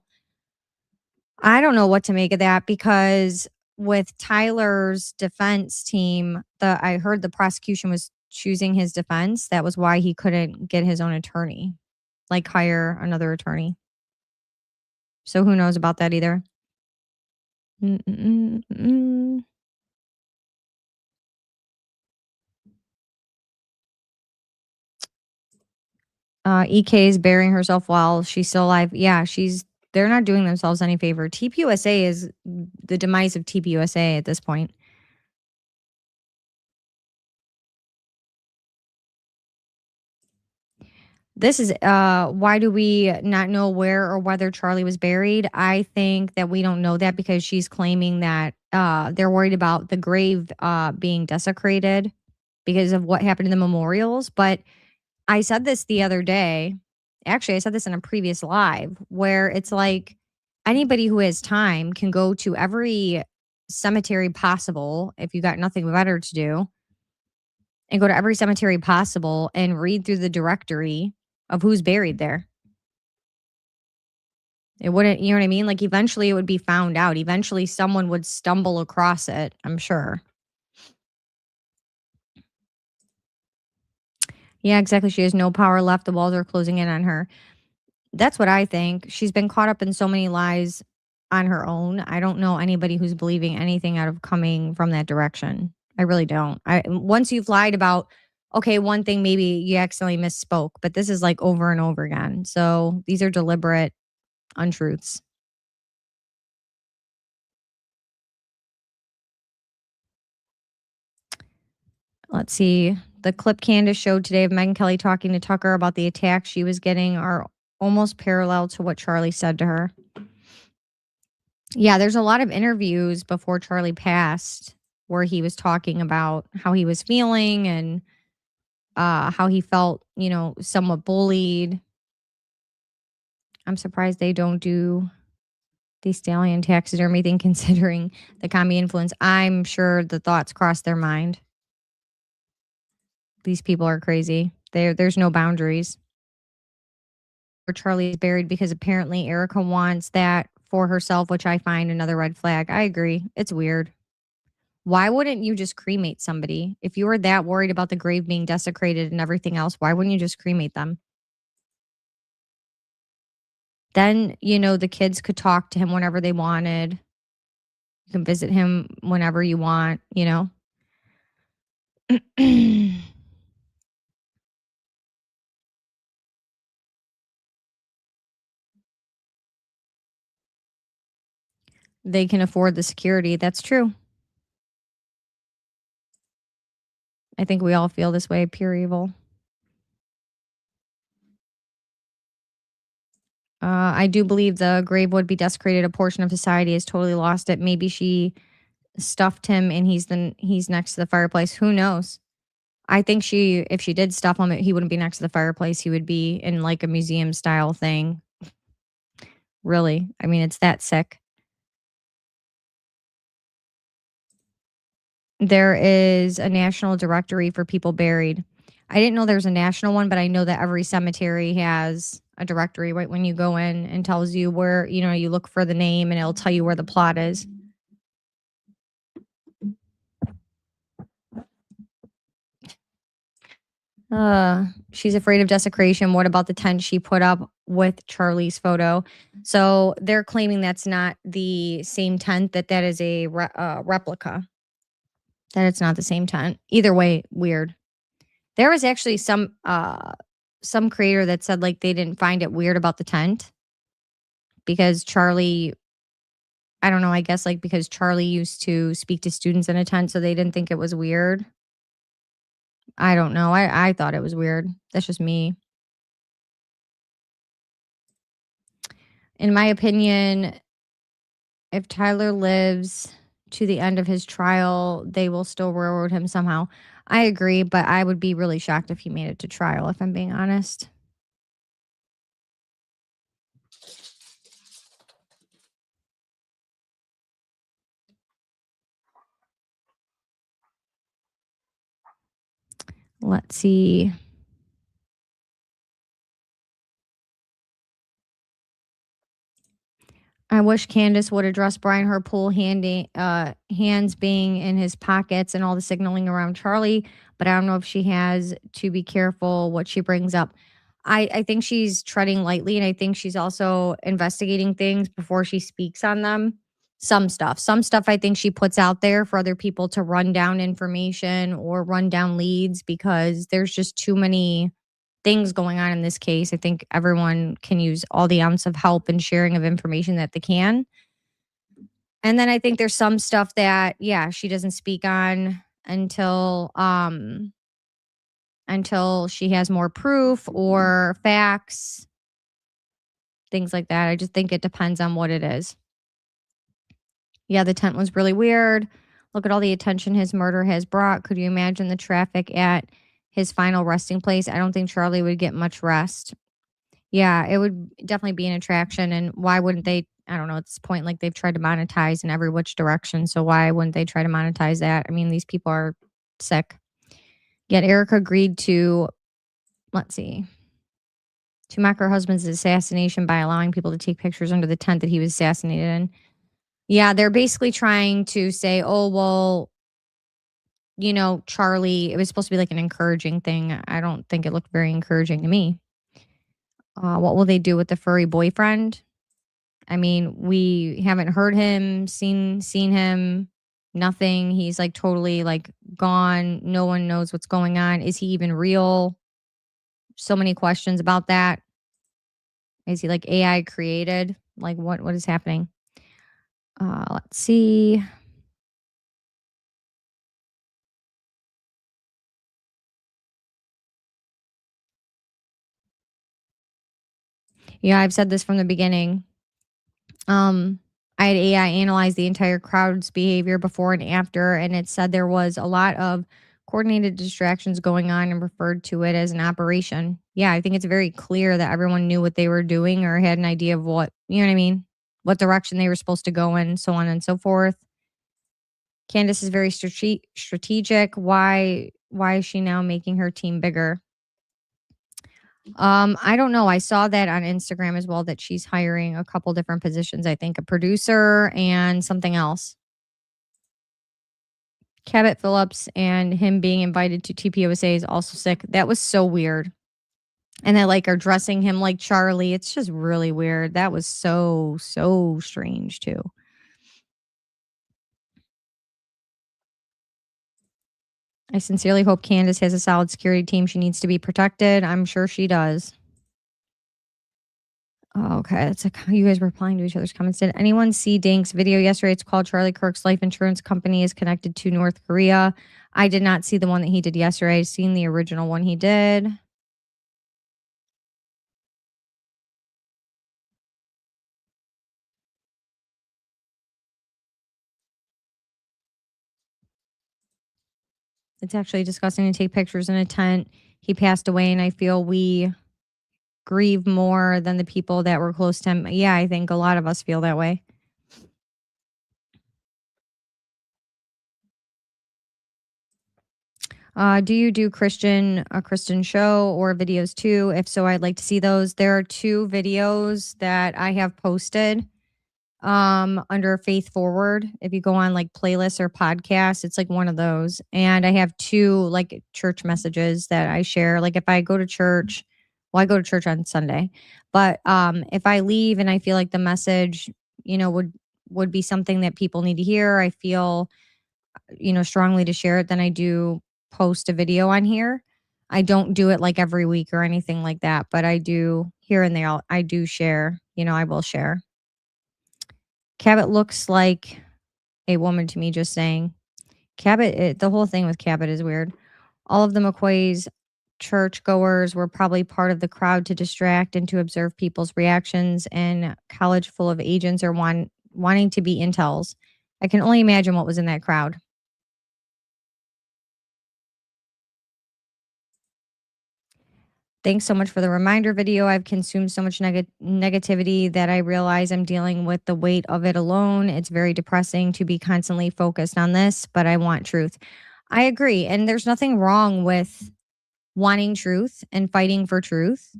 I don't know what to make of that because with Tyler's defense team, I heard the prosecution was choosing his defense. That was why he couldn't get his own attorney, like hire another attorney. So who knows about that either. EK is burying herself while she's still alive. Yeah, they're not doing themselves any favor. TPUSA is the demise of TPUSA at this point. This is why do we not know where or whether Charlie was buried? I think that we don't know that because she's claiming that they're worried about the grave being desecrated because of what happened in the memorials. But I said this the other day. Actually, I said this in a previous live where it's like anybody who has time can go to every cemetery possible if you got nothing better to do and go to every cemetery possible and read through the directory of who's buried there. It wouldn't, you know what I mean? Like eventually it would be found out. Eventually someone would stumble across it, I'm sure. Yeah, exactly. She has no power left. The walls are closing in on her. That's what I think. She's been caught up in so many lies on her own. I don't know anybody who's believing anything out of coming from that direction. I really don't. Once you've lied about, okay, one thing maybe you accidentally misspoke, but this is like over and over again. So these are deliberate untruths. Let's see. The clip Candace showed today of Megyn Kelly talking to Tucker about the attacks she was getting are almost parallel to what Charlie said to her. Yeah, there's a lot of interviews before Charlie passed where he was talking about how he was feeling and how he felt, you know, somewhat bullied. I'm surprised they don't do the stallion taxidermy thing considering the commie influence. I'm sure the thoughts crossed their mind. These people are crazy. There's no boundaries. Where Charlie is buried because apparently Erica wants that for herself, which I find another red flag. I agree. It's weird. Why wouldn't you just cremate somebody? If you were that worried about the grave being desecrated and everything else, why wouldn't you just cremate them? Then, you know, the kids could talk to him whenever they wanted. You can visit him whenever you want, you know? They can afford the security. That's true. I think we all feel this way, pure evil. I do believe the grave would be desecrated. A portion of society has totally lost it. Maybe she stuffed him and he's next to the fireplace. Who knows? I think if she did stuff him, he wouldn't be next to the fireplace. He would be in like a museum style thing. Really. I mean, it's that sick. There is a national directory for people buried. I didn't know there's a national one, but I know that every cemetery has a directory right when you go in and tells you where, you look for the name and it'll tell you where the plot is. She's afraid of desecration. What about the tent she put up with Charlie's photo? So they're claiming that's not the same tent, that is a replica, that it's not the same tent. Either way, weird. There was actually some creator that said like they didn't find it weird about the tent because Charlie, I don't know, I guess like because Charlie used to speak to students in a tent, so they didn't think it was weird. I don't know. I thought it was weird. That's just me. In my opinion, if Tyler lives to the end of his trial, they will still railroad him somehow. I agree, but I would be really shocked if he made it to trial, if I'm being honest. Let's see. I wish Candace would address Brian her pool hands being in his pockets and all the signaling around Charlie, but I don't know if she has to be careful what she brings up. I think she's treading lightly, and I think she's also investigating things before she speaks on them. Some stuff. Some stuff I think she puts out there for other people to run down information or run down leads because there's just too many things going on in this case. I think everyone can use all the ounce of help and sharing of information that they can. And then I think there's some stuff that, yeah, she doesn't speak on until she has more proof or facts, things like that. I just think it depends on what it is. Yeah, the tent was really weird. Look at all the attention his murder has brought. Could you imagine the traffic at his final resting place? I don't think Charlie would get much rest. Yeah, it would definitely be an attraction. And why wouldn't they? I don't know. At this point, like they've tried to monetize in every which direction. So why wouldn't they try to monetize that? I mean, these people are sick. Yet Erica agreed to, let's see, to mock her husband's assassination by allowing people to take pictures under the tent that he was assassinated in. Yeah, they're basically trying to say, oh, well, Charlie, it was supposed to be like an encouraging thing. I don't think it looked very encouraging to me. What will they do with the furry boyfriend? I mean, we haven't heard him, seen him, nothing. He's like totally like gone. No one knows what's going on. Is he even real? So many questions about that. Is he like AI created? Like what is happening? Let's see. Yeah, I've said this from the beginning. I had AI analyze the entire crowd's behavior before and after, and it said there was a lot of coordinated distractions going on and referred to it as an operation. Yeah, I think it's very clear that everyone knew what they were doing or had an idea of what, you know what I mean? What direction they were supposed to go in, so on and so forth. Candace is very strategic. Why is she now making her team bigger? I don't know. I saw that on Instagram as well that she's hiring a couple different positions. I think a producer and something else. Cabot Phillips and him being invited to tpusa is also sick. That was so weird. And they like are dressing him like Charlie. It's just really weird. That was so strange too. I sincerely hope Candace has a solid security team. She needs to be protected. I'm sure she does. Oh, okay. It's like you guys replying to each other's comments. Did anyone see Dank's video yesterday? It's called Charlie Kirk's life insurance company is connected to North Korea. I did not see the one that he did yesterday. I've seen the original one he did. It's actually disgusting to take pictures in a tent. He passed away, and I feel we grieve more than the people that were close to him. Yeah, I think a lot of us feel that way. Do you do a Christian show or videos too? If so, I'd like to see those. There are 2 videos that I have posted under Faith Forward. If you go on like playlists or podcasts, it's like one of those. And I have 2 like church messages that I share. Like if I go to church, well, I go to church on Sunday, but if I leave and I feel like the message, would be something that people need to hear, I feel, strongly to share it, then I do post a video on here. I don't do it like every week or anything like that, but I do here and there. I do share, I will share. Cabot looks like a woman to me, just saying. Cabot, the whole thing with Cabot is weird. All of the McCoys churchgoers were probably part of the crowd to distract and to observe people's reactions, and college full of agents are wanting to be intels. I can only imagine what was in that crowd. Thanks so much for the reminder video. I've consumed so much negativity that I realize I'm dealing with the weight of it alone. It's very depressing to be constantly focused on this, but I want truth. I agree. And there's nothing wrong with wanting truth and fighting for truth.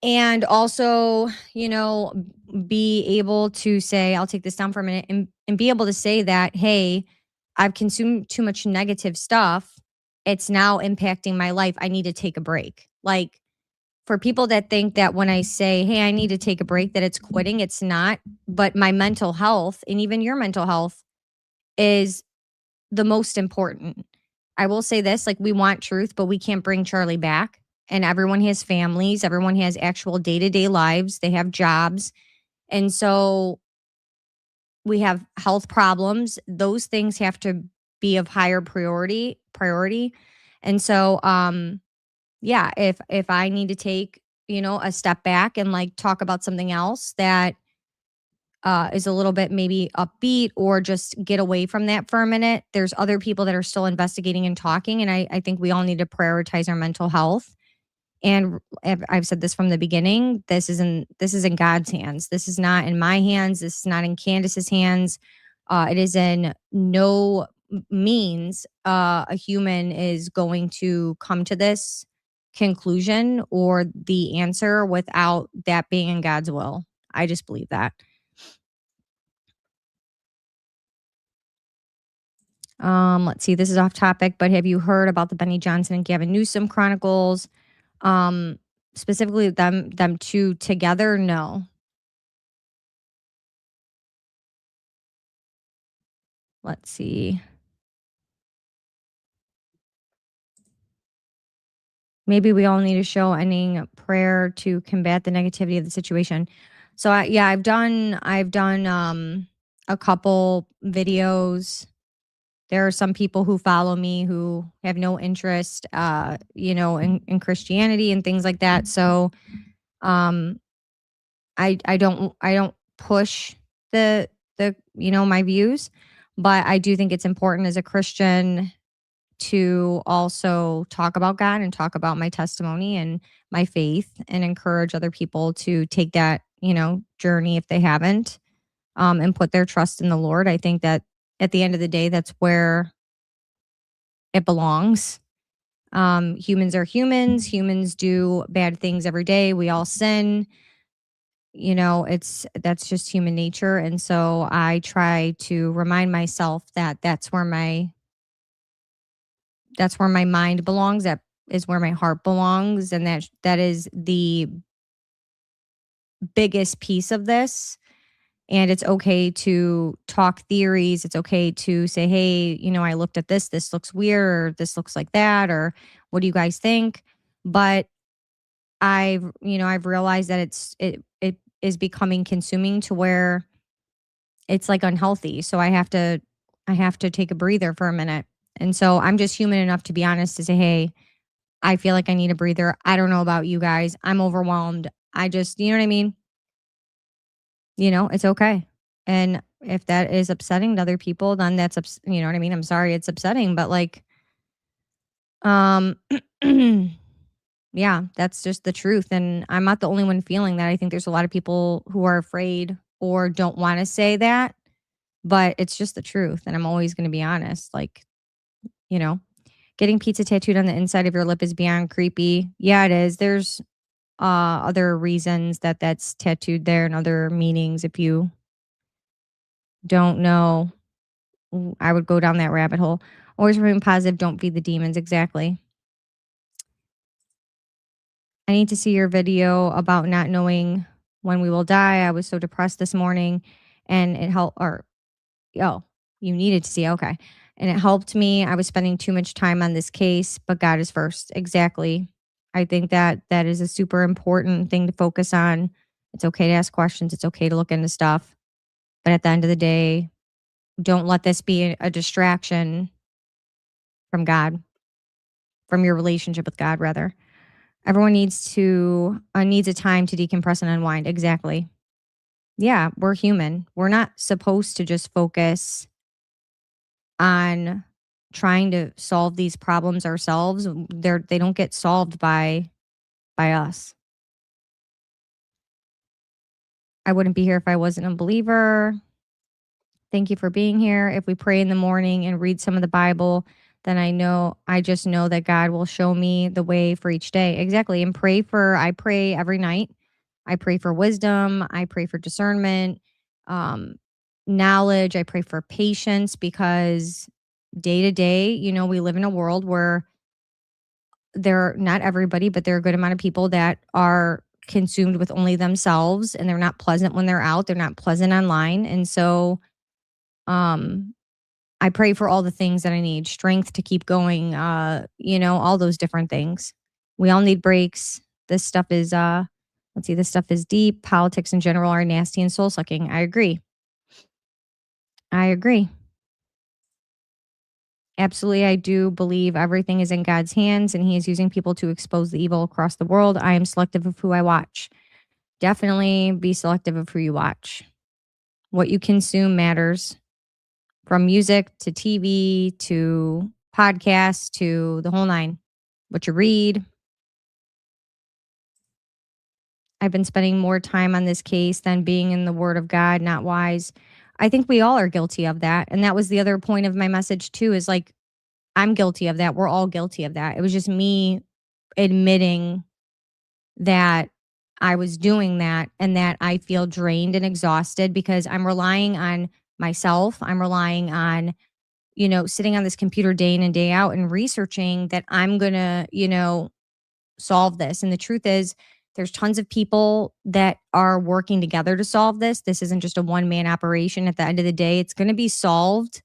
And also, be able to say, I'll take this down for a minute and be able to say that, hey, I've consumed too much negative stuff. It's now impacting my life. I need to take a break. Like for people that think that when I say, hey, I need to take a break, that it's quitting, it's not. But my mental health and even your mental health is the most important. I will say this, like we want truth, but we can't bring Charlie back. And everyone has families, everyone has actual day-to-day lives, they have jobs. And so we have health problems. Those things have to be of higher priority. And so yeah, if I need to take, a step back and like talk about something else that is a little bit maybe upbeat or just get away from that for a minute. There's other people that are still investigating and talking. And I think we all need to prioritize our mental health. And I've said this from the beginning, this is in God's hands. This is not in my hands. This is not in Candace's hands. It is in no means a human is going to come to this conclusion or the answer without that being in God's will. I just believe that. Let's see, this is off topic, but have you heard about the Benny Johnson and Gavin Newsom chronicles? Um, Specifically them 2 together? No. Let's see. Maybe we all need to show ending prayer to combat the negativity of the situation. So I've done a couple videos. There are some people who follow me who have no interest in Christianity and things like that. So um I don't push my views, but I do think it's important as a Christian to also talk about God and talk about my testimony and my faith and encourage other people to take that, journey if they haven't, and put their trust in the Lord. I think that at the end of the day, that's where it belongs. Humans are humans. Humans do bad things every day. We all sin. That's just human nature. And so I try to remind myself that that's where my mind belongs. That is where my heart belongs. And that is the biggest piece of this. And it's okay to talk theories. It's okay to say, hey, I looked at this looks weird, or this looks like that, or what do you guys think? But I've realized that it is becoming consuming to where it's like unhealthy. So I have to take a breather for a minute. And so I'm just human enough to be honest to say, hey, I feel like I need a breather. I don't know about you guys. I'm overwhelmed. I just, you know what I mean? It's okay. And if that is upsetting to other people, then you know what I mean? I'm sorry it's upsetting, but like, um, yeah, that's just the truth. And I'm not the only one feeling that. I think there's a lot of people who are afraid or don't want to say that, but it's just the truth. And I'm always going to be honest. Like, you know, getting pizza tattooed on the inside of your lip is beyond creepy. Yeah, it is. There's other reasons that that's tattooed there and other meanings. If you don't know, I would go down that rabbit hole. Always remain positive. Don't feed the demons. Exactly. I need to see your video about not knowing when we will die. I was so depressed this morning and it helped. Or, oh, you needed to see. Okay. And it helped me. I was spending too much time on this case, but God is first. Exactly. I think that that is a super important thing to focus on. It's okay to ask questions. It's okay to look into stuff. But at the end of the day, don't let this be a distraction from God, from your relationship with God, rather. Everyone needs a time to decompress and unwind. Exactly. Yeah, we're human. We're not supposed to just focus on trying to solve these problems ourselves. They don't get solved by us. I wouldn't be here if I wasn't a believer. Thank you for being here. If we pray in the morning and read some of the Bible, then I just know that God will show me the way for each day. Exactly. And I pray every night. I pray for wisdom. I pray for discernment, um, knowledge. I pray for patience because day to day, we live in a world where not everybody, but there are a good amount of people that are consumed with only themselves and they're not pleasant when they're out. They're not pleasant online. And so, um, I pray for all the things that I need, strength to keep going, all those different things. We all need breaks. This stuff is let's see, this stuff is deep. Politics in general are nasty and soul sucking. I agree. I agree. Absolutely, I do believe everything is in God's hands and He is using people to expose the evil across the world. I am selective of who I watch. Definitely be selective of who you watch. What you consume matters, from music to TV to podcasts to the whole nine. What you read. I've been spending more time on this case than being in the Word of God, not wise. I think we all are guilty of that. And that was the other point of my message, too, is like, I'm guilty of that. We're all guilty of that. It was just me admitting that I was doing that and that I feel drained and exhausted because I'm relying on myself. I'm relying on, sitting on this computer day in and day out and researching that I'm going to, solve this. And the truth is, there's tons of people that are working together to solve this. This isn't just a one man operation. At the end of the day, it's going to be solved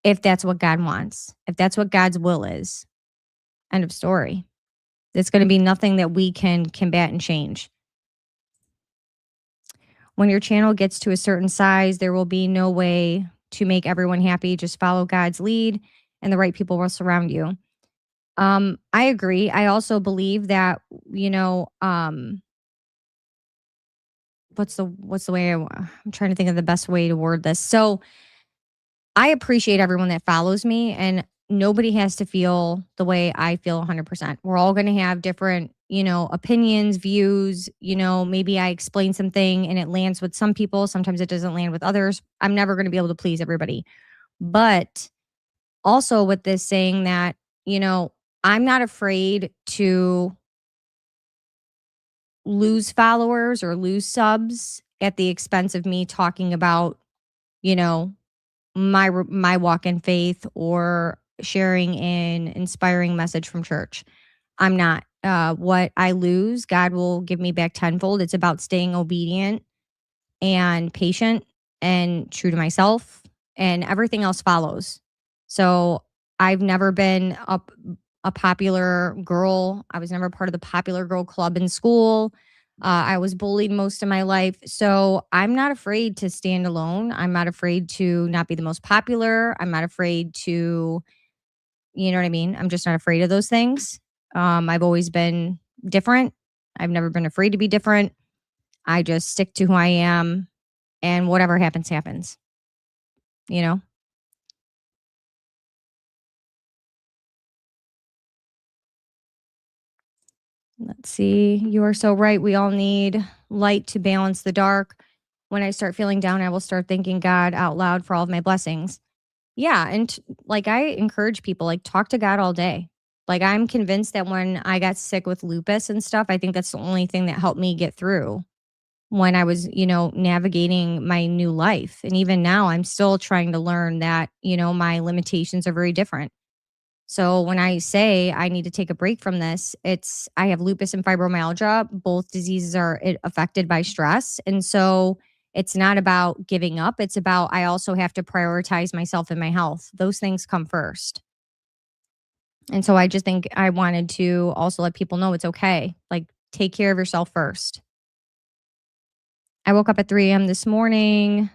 if that's what God wants, if that's what God's will is. End of story. It's going to be nothing that we can combat and change. When your channel gets to a certain size, there will be no way to make everyone happy. Just follow God's lead and the right people will surround you. I agree. I also believe that, what's the way I'm trying to think of the best way to word this. So I appreciate everyone that follows me and nobody has to feel the way I feel 100%. We're all going to have different, opinions, views, maybe I explain something and it lands with some people. Sometimes it doesn't land with others. I'm never going to be able to please everybody. But also with this saying that, I'm not afraid to lose followers or lose subs at the expense of me talking about, you know, my walk in faith or sharing an inspiring message from church. I'm not. What I lose, God will give me back tenfold. It's about staying obedient and patient and true to myself, and everything else follows. So I've never been a popular girl. I was never part of the popular girl club in school. I was bullied most of my life. So I'm not afraid to stand alone. I'm not afraid to not be the most popular. I'm not afraid to, you know what I mean? I'm just not afraid of those things. I've always been different. I've never been afraid to be different. I just stick to who I am, and whatever happens, happens, you know? Let's see. You are so right. We all need light to balance the dark. When I start feeling down, I will start thanking God out loud for all of my blessings. Yeah, and like I encourage people like talk to God all day. Like I'm convinced that when I got sick with lupus and stuff, I think that's the only thing that helped me get through when I was, navigating my new life. And even now I'm still trying to learn that, my limitations are very different. So when I say I need to take a break from this, it's I have lupus and fibromyalgia. Both diseases are affected by stress. And so it's not about giving up. It's about I also have to prioritize myself and my health. Those things come first. And so I just think I wanted to also let people know it's okay. Like take care of yourself first. I woke up at 3 a.m. this morning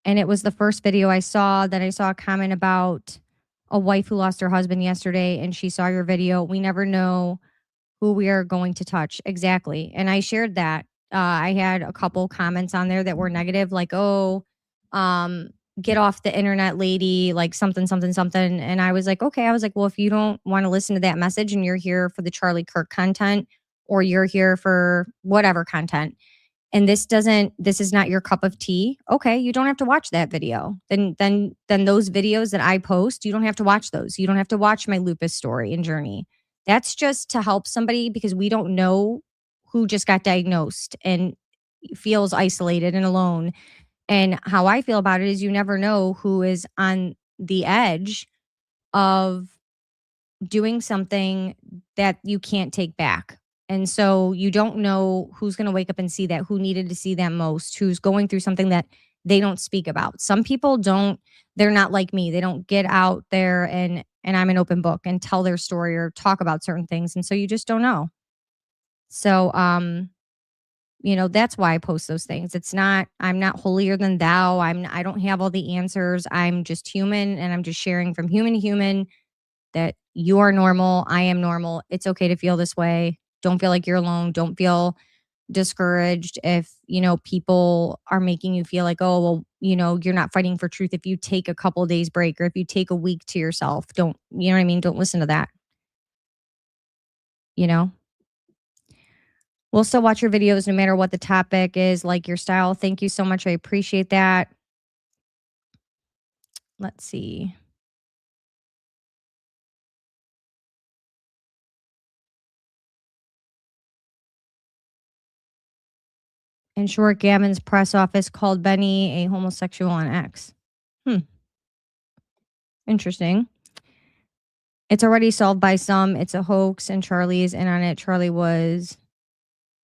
and it was the first video I saw that I saw a comment about a wife who lost her husband yesterday and she saw your video. We never know who we are going to touch. Exactly. And I shared that. I had a couple comments on there that were negative, like, oh, um, get off the internet, lady, like something, something, something. And I was like, okay. I was like, well, if you don't want to listen to that message and you're here for the Charlie Kirk content or you're here for whatever content, and this is not your cup of tea, okay, you don't have to watch that video. Then those videos that I post, you don't have to watch those. You don't have to watch my lupus story and journey. That's just to help somebody because we don't know who just got diagnosed and feels isolated and alone. And how I feel about it is you never know who is on the edge of doing something that you can't take back. And so you don't know who's going to wake up and see that, who needed to see that most, who's going through something that they don't speak about. Some people don't, they're not like me. They don't get out there and I'm an open book and tell their story or talk about certain things. And so you just don't know. So that's why I post those things. It's not I'm not holier than thou. I don't have all the answers. I'm just human and I'm just sharing from human to human that you are normal. I am normal. It's okay to feel this way. Don't feel like you're alone. Don't feel discouraged if, people are making you feel like, oh, well, you're not fighting for truth. If you take a couple days break or if you take a week to yourself, don't, you know what I mean? Don't listen to that, you know? We'll still watch your videos no matter what the topic is, like your style. Thank you so much. I appreciate that. Let's see. In short, Gavin's press office called Benny a homosexual on X. Interesting. It's already solved by some. It's a hoax, and Charlie is in on it. Charlie was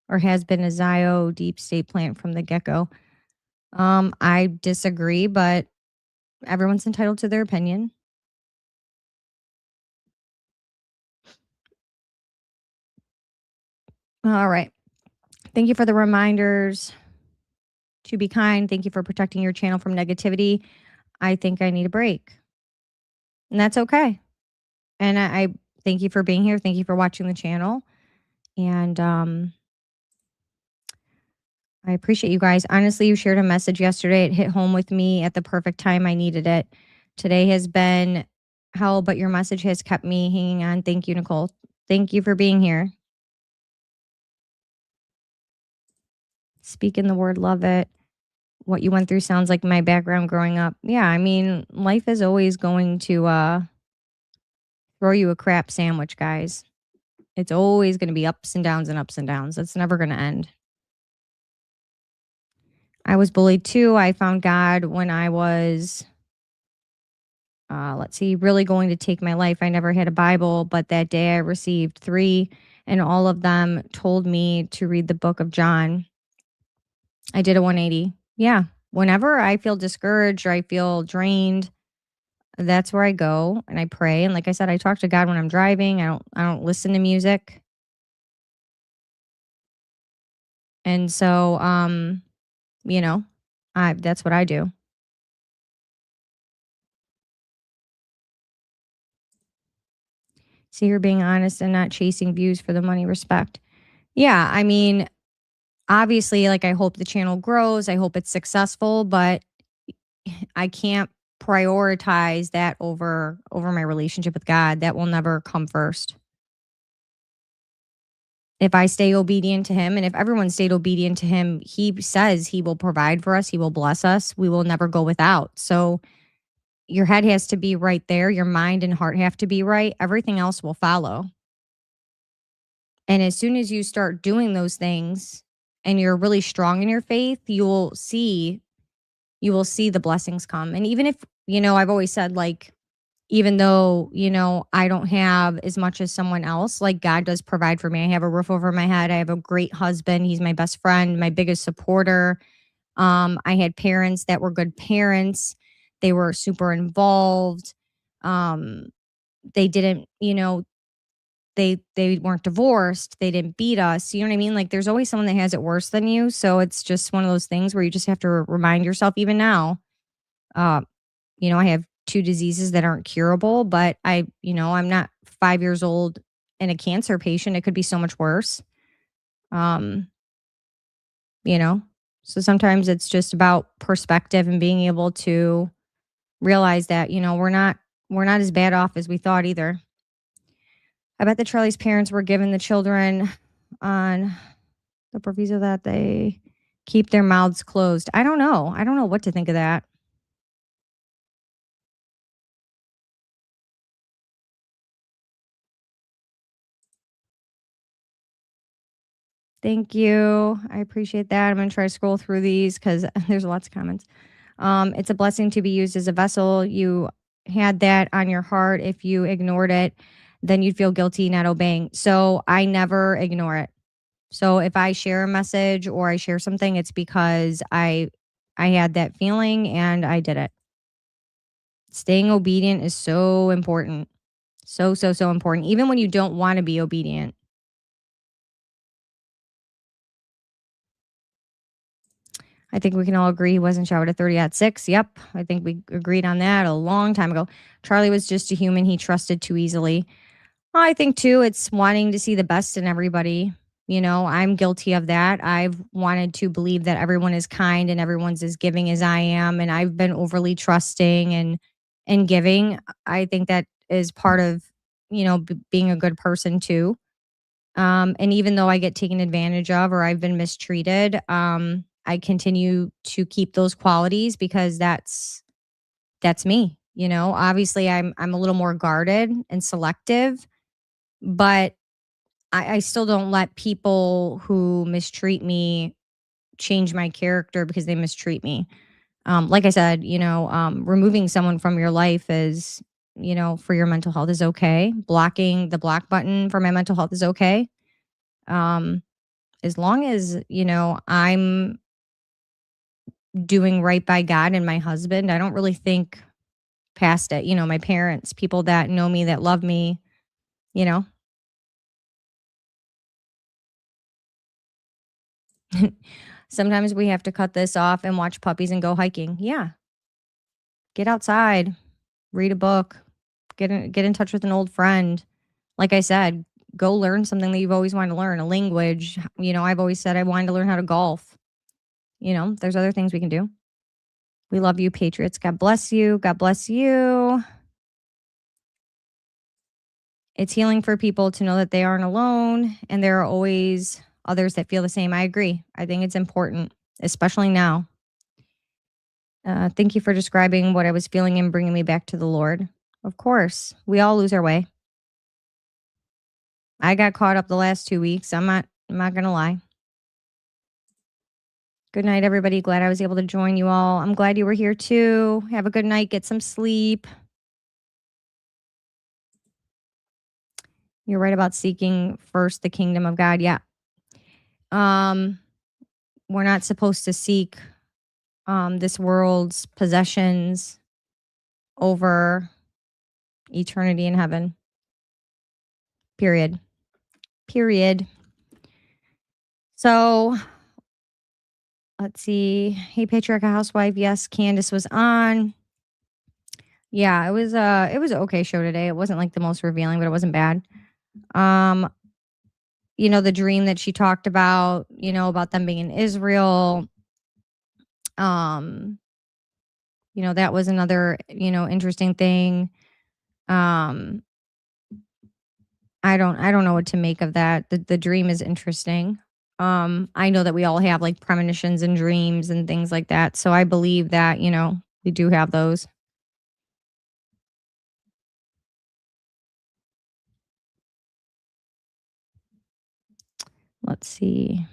or has been a Zio deep state plant from the get go. I disagree, but everyone's entitled to their opinion. All right. Thank you for the reminders to be kind. Thank you for protecting your channel from negativity. I think I need a break. And that's okay. And I thank you for being here. Thank you for watching the channel. And I appreciate you guys. Honestly, you shared a message yesterday. It hit home with me at the perfect time. I needed it. Today has been hell, but your message has kept me hanging on. Thank you, Nicole. Thank you for being here. Speaking the word, love it. What you went through sounds like my background growing up. Yeah, I mean, life is always going to throw you a crap sandwich, guys. It's always going to be ups and downs and ups and downs. It's never going to end. I was bullied too. I found God when I was, really going to take my life. I never had a Bible, but that day I received 3, and all of them told me to read the book of John. I did a 180. Yeah. Whenever I feel discouraged or I feel drained, That's where I go and I pray, and like I said, I talk to God when I'm driving. I don't listen to music. And so, you know, that's what I do. So you're being honest and not chasing views for the money. Respect. Yeah, I mean, obviously, like, I hope the channel grows. I hope it's successful, but I can't prioritize that over my relationship with God. That will never come first. If I stay obedient to him and if everyone stayed obedient to him, he says he will provide for us, he will bless us. We will never go without. So your head has to be right there, your mind and heart have to be right. Everything else will follow. And as soon as you start doing those things and you're really strong in your faith, you will see the blessings come. And even if, I've always said, like, even though, I don't have as much as someone else, like, God does provide for me. I have a roof over my head. I have a great husband. He's my best friend, my biggest supporter. I had parents that were good parents. They were super involved. Um, they didn't, they weren't divorced. They didn't beat us. You know what I mean? Like, there's always someone that has it worse than you. So it's just one of those things where you just have to remind yourself, even now. Uh, I have two diseases that aren't curable, but I'm not 5 years old and a cancer patient. It could be so much worse. Um, you know, so sometimes it's just about perspective and being able to realize that, we're not as bad off as we thought either. I bet that Charlie's parents were giving the children on the proviso that they keep their mouths closed. I don't know. I don't know what to think of that. Thank you. I appreciate that. I'm going to try to scroll through these because there's lots of comments. It's a blessing to be used as a vessel. You had that on your heart. If you ignored it, then you'd feel guilty not obeying. So I never ignore it. So if I share a message or I share something, it's because I had that feeling and I did it. Staying obedient is so important. So, so, so important. Even when you don't want to be obedient. I think we can all agree he wasn't showered at 30 at 6. Yep. I think we agreed on that a long time ago. Charlie was just a human. He trusted too easily. I think too, it's wanting to see the best in everybody. I'm guilty of that. I've wanted to believe that everyone is kind and everyone's as giving as I am. And I've been overly trusting and giving. I think that is part of, being a good person too. And even though I get taken advantage of or I've been mistreated, I continue to keep those qualities because that's me. Obviously I'm a little more guarded and selective, but I still don't let people who mistreat me change my character because they mistreat me. Like I said, removing someone from your life is, for your mental health is okay. Blocking the block button for my mental health is okay. Um, as long as, I'm doing right by God and my husband, I don't really think past it. My parents, people that know me, that love me, you know. Sometimes we have to cut this off and watch puppies and go hiking. Yeah. Get outside, read a book, get in touch with an old friend. Like I said, go learn something that you've always wanted to learn, a language. I've always said I wanted to learn how to golf. There's other things we can do. We love you, Patriots. God bless you. God bless you. It's healing for people to know that they aren't alone and there are always others that feel the same. I agree. I think it's important, especially now. Thank you for describing what I was feeling and bringing me back to the Lord. Of course, we all lose our way. I got caught up the last 2 weeks. I'm not gonna lie. Good night, everybody. Glad I was able to join you all. I'm glad you were here too. Have a good night. Get some sleep. You're right about seeking first the kingdom of God. Yeah. Um, we're not supposed to seek this world's possessions over eternity in heaven. Period. So let's see. Hey, Patriarcha Housewife. Yes, Candace was on. Yeah, it was an okay show today. It wasn't like the most revealing, but it wasn't bad. The dream that she talked about, about them being in Israel. That was another, interesting thing. I don't know what to make of that. The dream is interesting. I know that we all have like premonitions and dreams and things like that. So I believe that, we do have those. Let's see.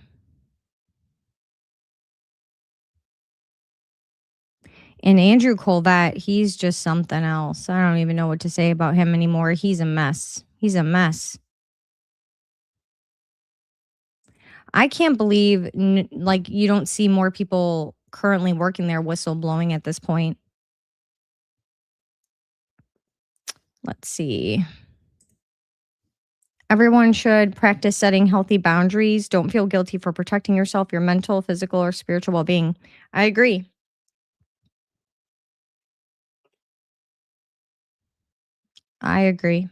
And Andrew Colvett, he's just something else. I don't even know what to say about him anymore. He's a mess. I can't believe like you don't see more people currently working there whistleblowing at this point. Let's see. Everyone should practice setting healthy boundaries. Don't feel guilty for protecting yourself, your mental, physical, or spiritual well-being. I agree. I agree.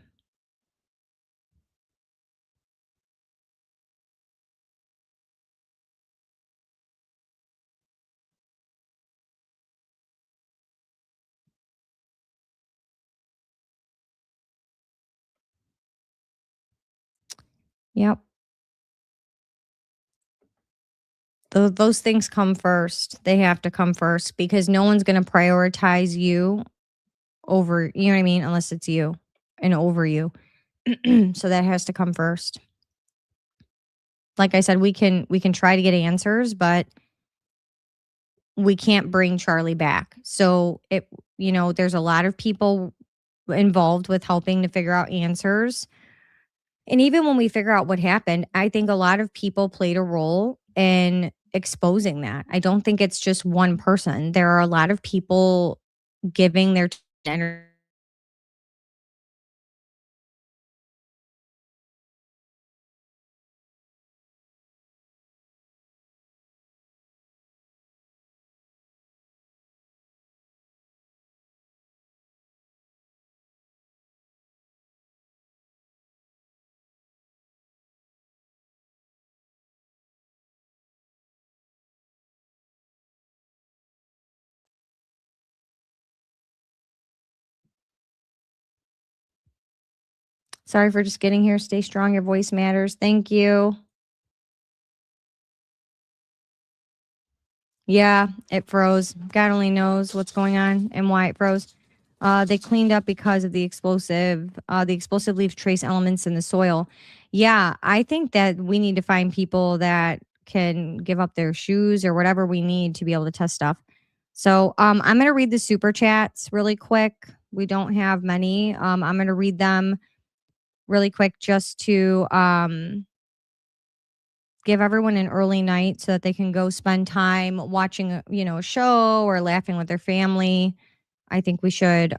Yep. Those things come first. They have to come first because no one's going to prioritize you over, you know what I mean, unless it's you and over you. So that has to come first. Like I said, we can try to get answers, but we can't bring Charlie back. So there's a lot of people involved with helping to figure out answers. And even when we figure out what happened, I think a lot of people played a role in exposing that. I don't think it's just one person. There are a lot of people giving their energy. Sorry for just getting here. Stay strong. Your voice matters. Thank you. Yeah, it froze. God only knows what's going on and why it froze. They cleaned up because of the explosive. The explosive leaves trace elements in the soil. Yeah, I think that we need to find people that can give up their shoes or whatever we need to be able to test stuff. So I'm going to read the super chats really quick. We don't have many. I'm going to read them really quick just to give everyone an early night so that they can go spend time watching a show or laughing with their family. I think we should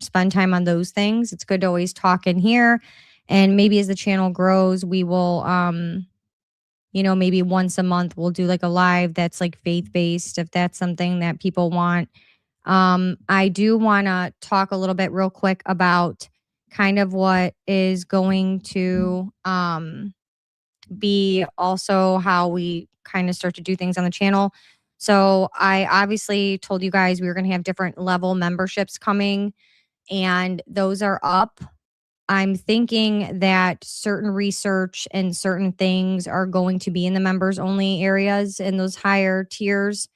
spend time on those things. It's good to always talk in here, and maybe as the channel grows we will maybe once a month we'll do like a live that's like faith-based if that's something that people want. I do want to talk a little bit real quick about kind of what is going to be also how we kind of start to do things on the channel. So I obviously told you guys we were going to have different level memberships coming, and those are up. I'm thinking that certain research and certain things are going to be in the members only areas in those higher tiers,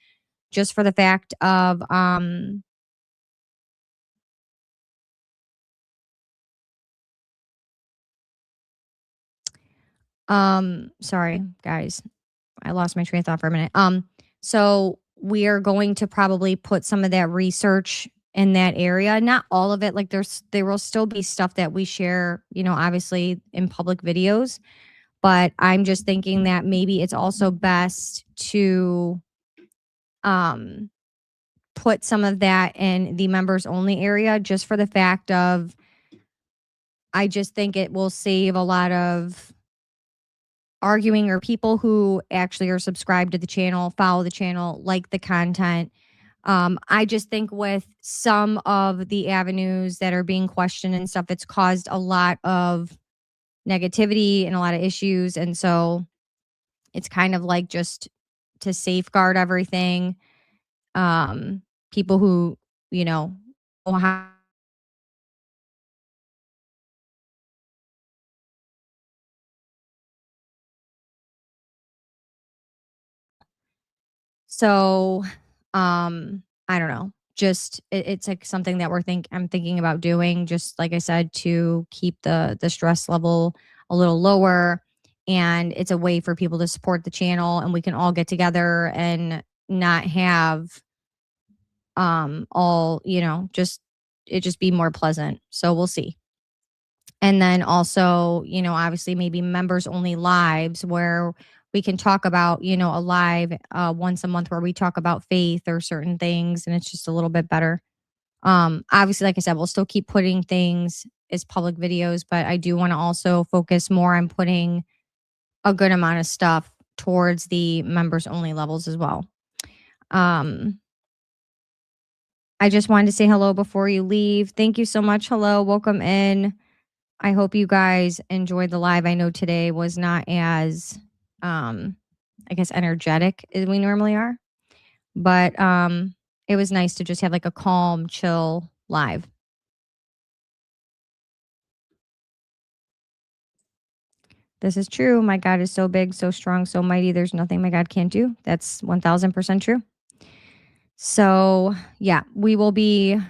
just for the fact of sorry guys, I lost my train of thought for a minute. So we are going to probably put some of that research in that area. Not all of it. Like there will still be stuff that we share, obviously in public videos. But I'm just thinking that maybe it's also best to put some of that in the members only area, just for the fact of, I just think it will save a lot of arguing, or people who actually are subscribed to the channel, follow the channel, like the content. I just think with some of the avenues that are being questioned and stuff, it's caused a lot of negativity and a lot of issues. And so it's kind of like, just to safeguard everything. People who, know how. So, I don't know. Just it's like something that I'm thinking about doing. Just like I said, to keep the stress level a little lower, and it's a way for people to support the channel, and we can all get together and not have all just it just be more pleasant. So we'll see. And then also, obviously maybe members only lives where we can talk about, a live once a month where we talk about faith or certain things, and it's just a little bit better. Obviously, like I said, we'll still keep putting things as public videos, but I do want to also focus more on putting a good amount of stuff towards the members only levels as well. Um, I just wanted to say hello before you leave. Thank you so much. Hello, welcome in. I hope you guys enjoyed the live. I know today was not as, I guess, energetic as we normally are, but it was nice to just have like a calm, chill live. This is true. My God is so big, so strong, so mighty. There's nothing my God can't do. That's 1000% true. So yeah, we will be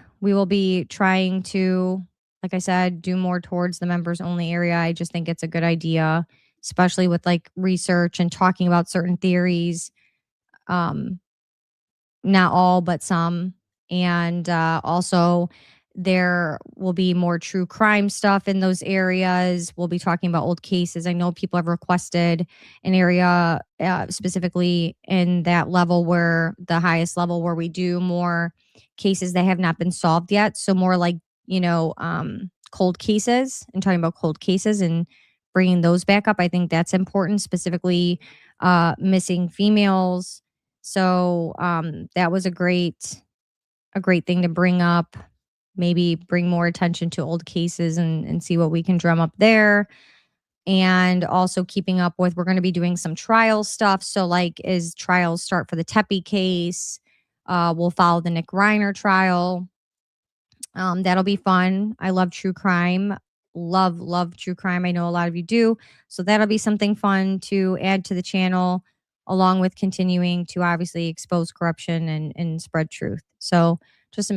trying to, like I said, do more towards the members only area. I just think it's a good idea, especially with like research and talking about certain theories. Um, Not all, but some. And also, there will be more true crime stuff in those areas. We'll be talking about old cases. I know people have requested an area specifically in that level, where the highest level, where we do more cases that have not been solved yet. So more like, cold cases, and talking about cold cases and bringing those back up. I think that's important, specifically missing females. So that was a great thing to bring up. Maybe bring more attention to old cases, and see what we can drum up there. And also keeping up with, we're going to be doing some trial stuff. So like, as trials start for the Tepe case, we'll follow the Nick Reiner trial. That'll be fun. I love true crime. Love true crime. I know a lot of you do. So that'll be something fun to add to the channel, along with continuing to obviously expose corruption and spread truth. So just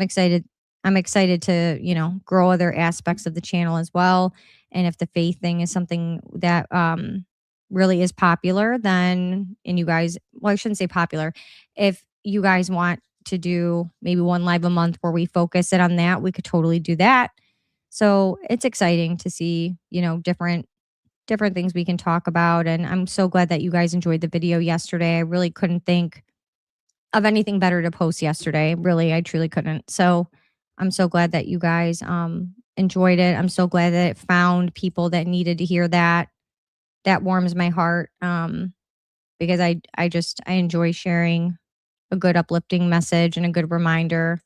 I'm excited to, grow other aspects of the channel as well. And if the faith thing is something that really is popular, then, and you guys, well, I shouldn't say popular. If you guys want to do maybe one live a month where we focus it on that, we could totally do that. So it's exciting to see, different things we can talk about. And I'm so glad that you guys enjoyed the video yesterday. I really couldn't think of anything better to post yesterday. Really, I truly couldn't. So I'm so glad that you guys enjoyed it. I'm so glad that it found people that needed to hear that. That warms my heart, because I enjoy sharing a good uplifting message and a good reminder.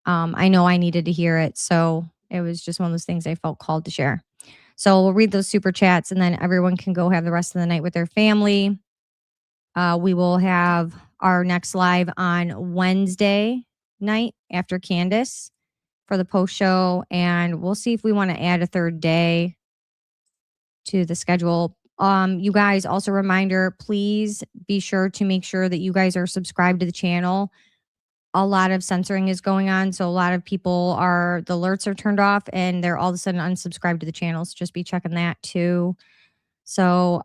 I know I needed to hear it, so it was just one of those things I felt called to share. So we'll read those super chats, and then everyone can go have the rest of the night with their family. We will have our next live on Wednesday night after Candace for the post show, and we'll see if we want to add a third day to the schedule. You guys, also reminder, please be sure to make sure that you guys are subscribed to the channel. A lot of censoring is going on, so a lot of people the alerts are turned off, and they're all of a sudden unsubscribed to the channels. Just be checking that too. So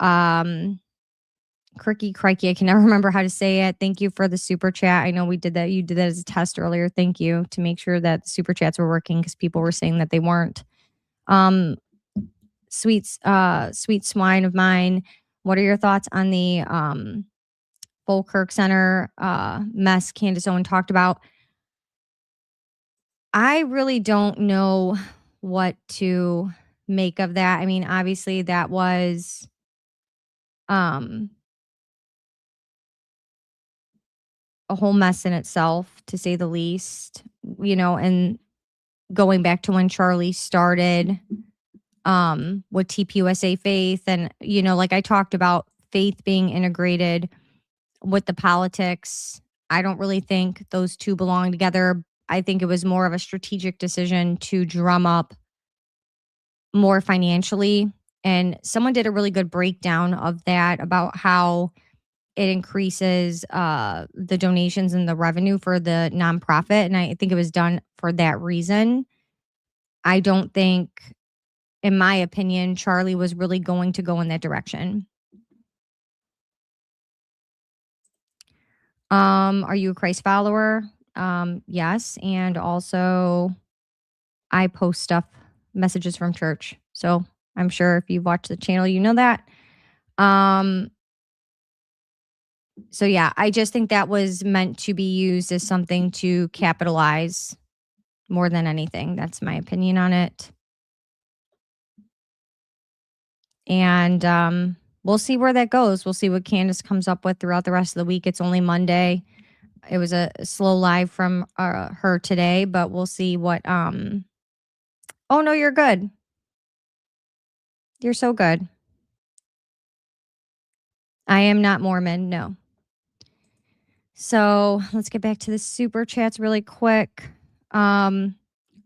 Cricky Crikey, I can never remember how to say it. Thank you for the super chat. I know we did that. You did that as a test earlier. Thank you, to make sure that the super chats were working, because people were saying that they weren't. Sweet swine of mine, what are your thoughts on the Falkirk Center mess Candace Owen talked about? I really don't know what to make of that. I mean, obviously that was um a whole mess in itself, to say the least. And going back to when Charlie started with tpusa faith, and like I talked about faith being integrated with the politics. I don't really think those two belong together. I think it was more of a strategic decision to drum up more financially. And someone did a really good breakdown of that, about how it increases the donations and the revenue for the nonprofit. And I think it was done for that reason. I don't think, in my opinion, Charlie was really going to go in that direction. Are you a Christ follower? Yes. And also, I post stuff, messages from church. So I'm sure if you've watched the channel, you know that. Um, so yeah, I just think that was meant to be used as something to capitalize more than anything. That's my opinion on it. And we'll see where that goes. We'll see what Candace comes up with throughout the rest of the week. It's only Monday. It was a slow live from her today, but we'll see what. Oh no, you're good. You're so good. I am not Mormon. No. So let's get back to the super chats really quick. Um,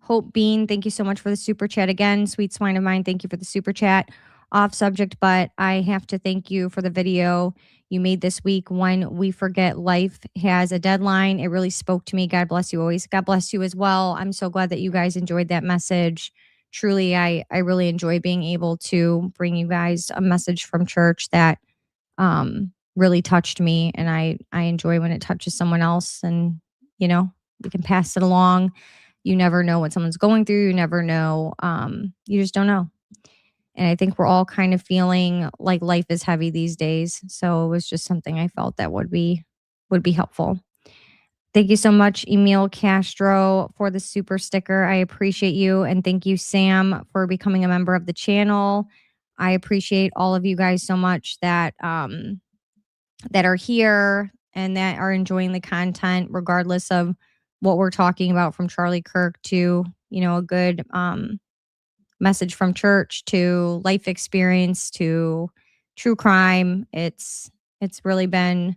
Hope Bean, thank you so much for the super chat again. Sweet Swine of Mine, thank you for the super chat. Off subject, but I have to thank you for the video you made this week. When we forget life has a deadline, it really spoke to me. God bless you always. God bless you as well. I'm so glad that you guys enjoyed that message. Truly, I really enjoy being able to bring you guys a message from church that really touched me, and I enjoy when it touches someone else, and we can pass it along. You never know what someone's going through. You never know. You just don't know. And I think we're all kind of feeling like life is heavy these days. So it was just something I felt that would be helpful. Thank you so much, Emil Castro, for the super sticker. I appreciate you. And thank you, Sam, for becoming a member of the channel. I appreciate all of you guys so much that that are here and that are enjoying the content, regardless of what we're talking about, from Charlie Kirk to, a good message from church, to life experience, to true crime. It's really been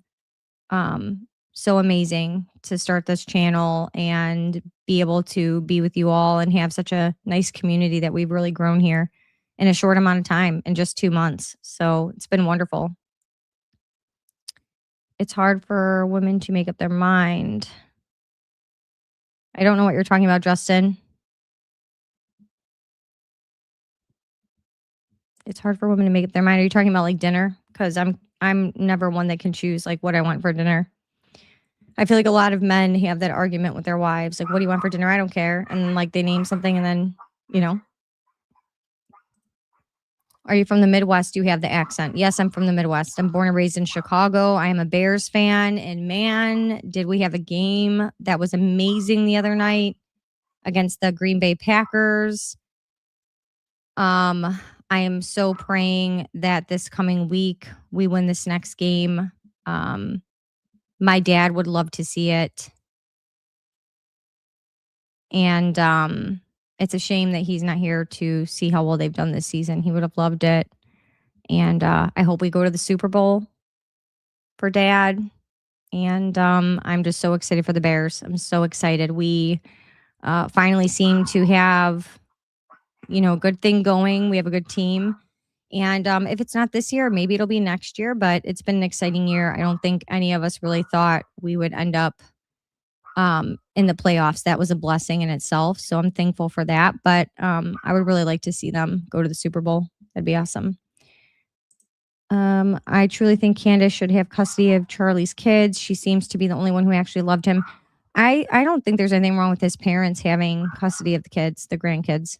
so amazing to start this channel and be able to be with you all and have such a nice community that we've really grown here in a short amount of time, in just 2 months. So it's been wonderful. It's hard for women to make up their mind. I don't know what you're talking about, Justin. It's hard for women to make up their mind. Are you talking about like dinner? Because I'm never one that can choose like what I want for dinner. I feel like a lot of men have that argument with their wives, like, what do you want for dinner? I don't care. And then like they name something, and then, you know. Are you from the Midwest? You have the accent. Yes, I'm from the Midwest. I'm born and raised in Chicago. I am a Bears fan. And man, did we have a game that was amazing the other night against the Green Bay Packers. I am so praying that this coming week we win this next game. My dad would love to see it. And it's a shame that he's not here to see how well they've done this season. He would have loved it. And I hope we go to the Super Bowl for Dad. And I'm just so excited for the Bears. I'm so excited. We finally seem to have, a good thing going. We have a good team. And if it's not this year, maybe it'll be next year. But it's been an exciting year. I don't think any of us really thought we would end up in the playoffs. That was a blessing in itself. So I'm thankful for that. But I would really like to see them go to the Super Bowl. That'd be awesome. I truly think Candace should have custody of Charlie's kids. She seems to be the only one who actually loved him. I don't think there's anything wrong with his parents having custody of the kids, the grandkids.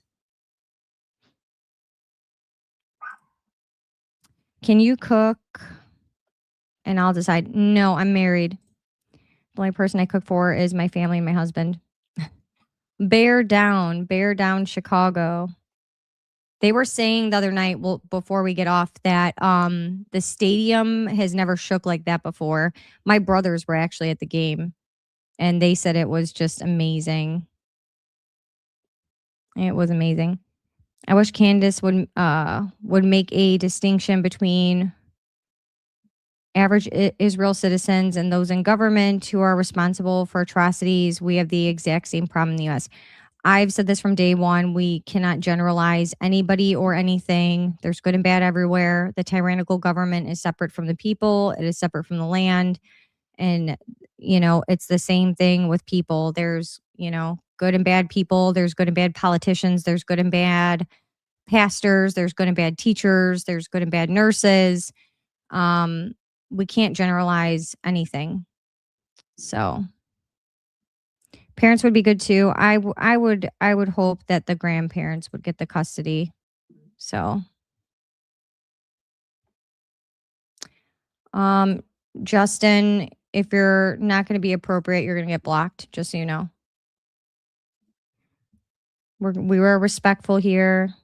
Can you cook? And I'll decide. No, I'm married. The only person I cook for is my family and my husband. Bear down, Chicago. They were saying the other night, well, before we get off, that the stadium has never shook like that before. My brothers were actually at the game, and they said it was just amazing. It was amazing. I wish Candace would make a distinction between average Israel citizens and those in government who are responsible for atrocities. We have the exact same problem in the U.S. I've said this from day one. We cannot generalize anybody or anything. There's good and bad everywhere. The tyrannical government is separate from the people. It is separate from the land. And, it's the same thing with people. There's, good and bad people. There's good and bad politicians. There's good and bad pastors. There's good and bad teachers. There's good and bad nurses. We can't generalize anything. So parents would be good too. I would hope that the grandparents would get the custody. So, Justin, if you're not going to be appropriate, you're going to get blocked. Just so you know, we were respectful here.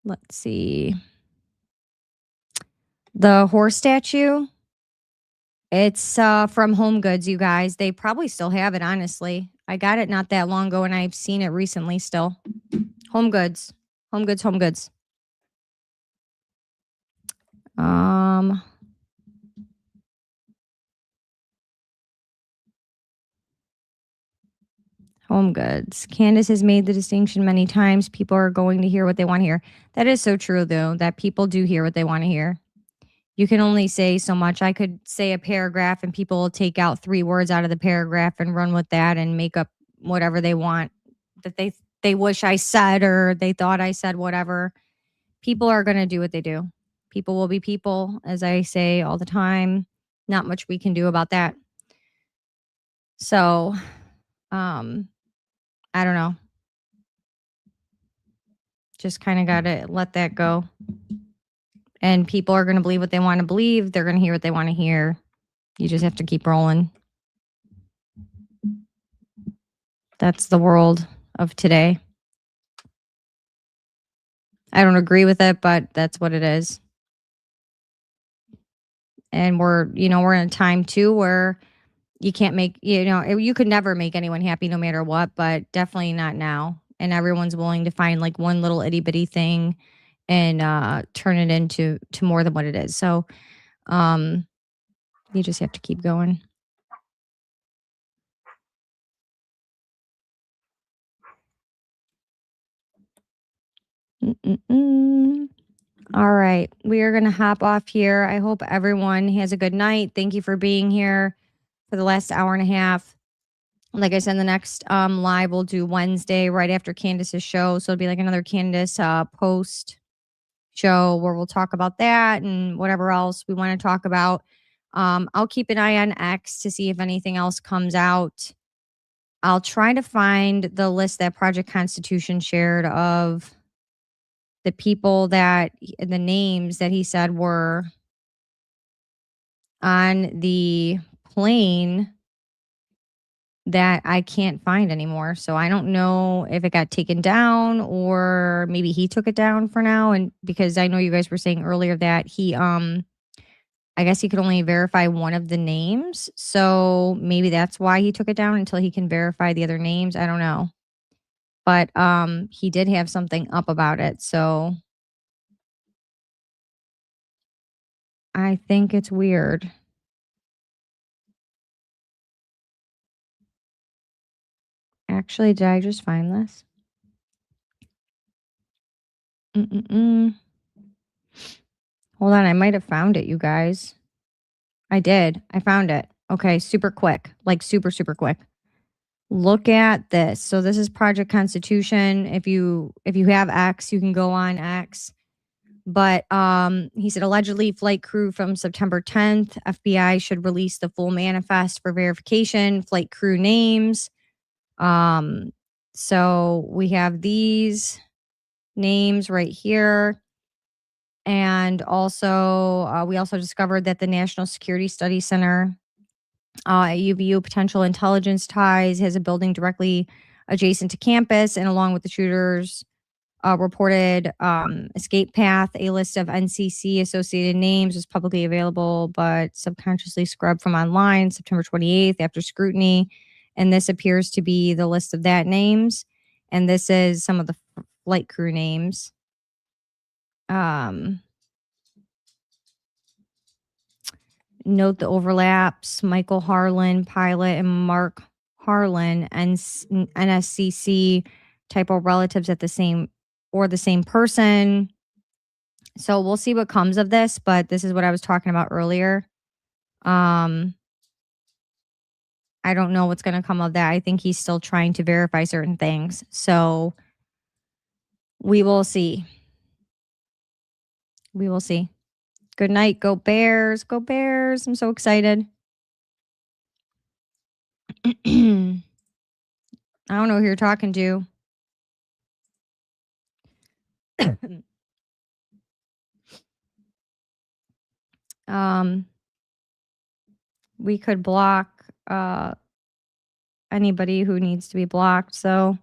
Let's see. The horse statue. It's from Home Goods, you guys. They probably still have it, honestly. I got it not that long ago, and I've seen it recently still. Home Goods. Home Goods, Home Goods. Home Goods. Candace has made the distinction many times. People are going to hear what they want to hear. That is so true, though, that people do hear what they want to hear. You can only say so much. I could say a paragraph and people will take out 3 words out of the paragraph and run with that and make up whatever they want that they wish I said or they thought I said, whatever. People are going to do what they do. People will be people, as I say all the time. Not much we can do about that. So, I don't know. Just kind of got to let that go. And people are going to believe what they want to believe. They're going to hear what they want to hear. You just have to keep rolling. That's the world of today. I don't agree with it, but that's what it is. And we're in a time too where you can't make, you could never make anyone happy no matter what, but definitely not now. And everyone's willing to find like one little itty bitty thing and turn it into more than what it is. So you just have to keep going. All right. We are going to hop off here. I hope everyone has a good night. Thank you for being here for the last hour and a half. Like I said, the next live we'll do Wednesday right after Candace's show. So it'll be like another Candace post show where we'll talk about that and whatever else we want to talk about. I'll keep an eye on X to see if anything else comes out. I'll try to find the list that Project Constitution shared of the people the names that he said were on the plane that I can't find anymore. So I don't know if it got taken down or maybe he took it down for now. And because I know you guys were saying earlier that he, I guess he could only verify one of the names. So maybe that's why he took it down until he can verify the other names. I don't know. But he did have something up about it. So I think it's weird. Actually, did I just find this? Hold on, I might have found it, you guys. I did. I found it. Okay, super quick. Like super, super quick. Look at this. So this is Project Constitution. If you have X, you can go on X. But he said allegedly flight crew from September 10th. FBI should release the full manifest for verification, flight crew names. So we have these names right here. And also, we also discovered that the National Security Study Center at UVU potential intelligence ties has a building directly adjacent to campus, and along with the shooters reported escape path, a list of NCC associated names was publicly available, but subconsciously scrubbed from online September 28th after scrutiny. And this appears to be the list of that names. And this is some of the flight crew names. Note the overlaps. Michael Harlan, pilot, and Mark Harlan, NSCC typo relatives at the same person. So we'll see what comes of this, but this is what I was talking about earlier. I don't know what's going to come of that. I think he's still trying to verify certain things. So we will see. We will see. Good night. Go Bears. Go Bears. I'm so excited. I don't know who you're talking to. We could block anybody who needs to be blocked. So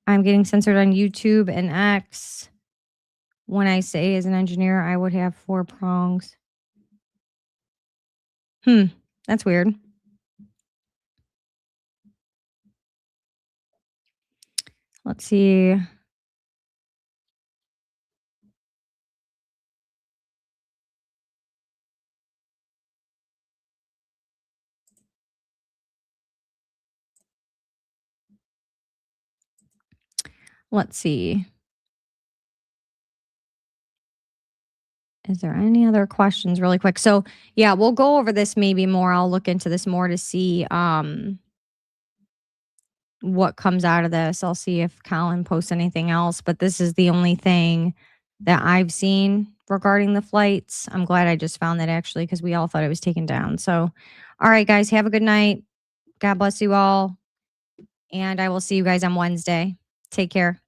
I'm getting censored on YouTube and X. When I say as an engineer, I would have 4 prongs. That's weird. Let's see. Let's see. Is there any other questions really quick? So yeah, we'll go over this maybe more. I'll look into this more to see what comes out of this. I'll see if Colin posts anything else, but this is the only thing that I've seen regarding the flights. I'm glad I just found that actually, because we all thought it was taken down. So, all right, guys, have a good night. God bless you all. And I will see you guys on Wednesday. Take care.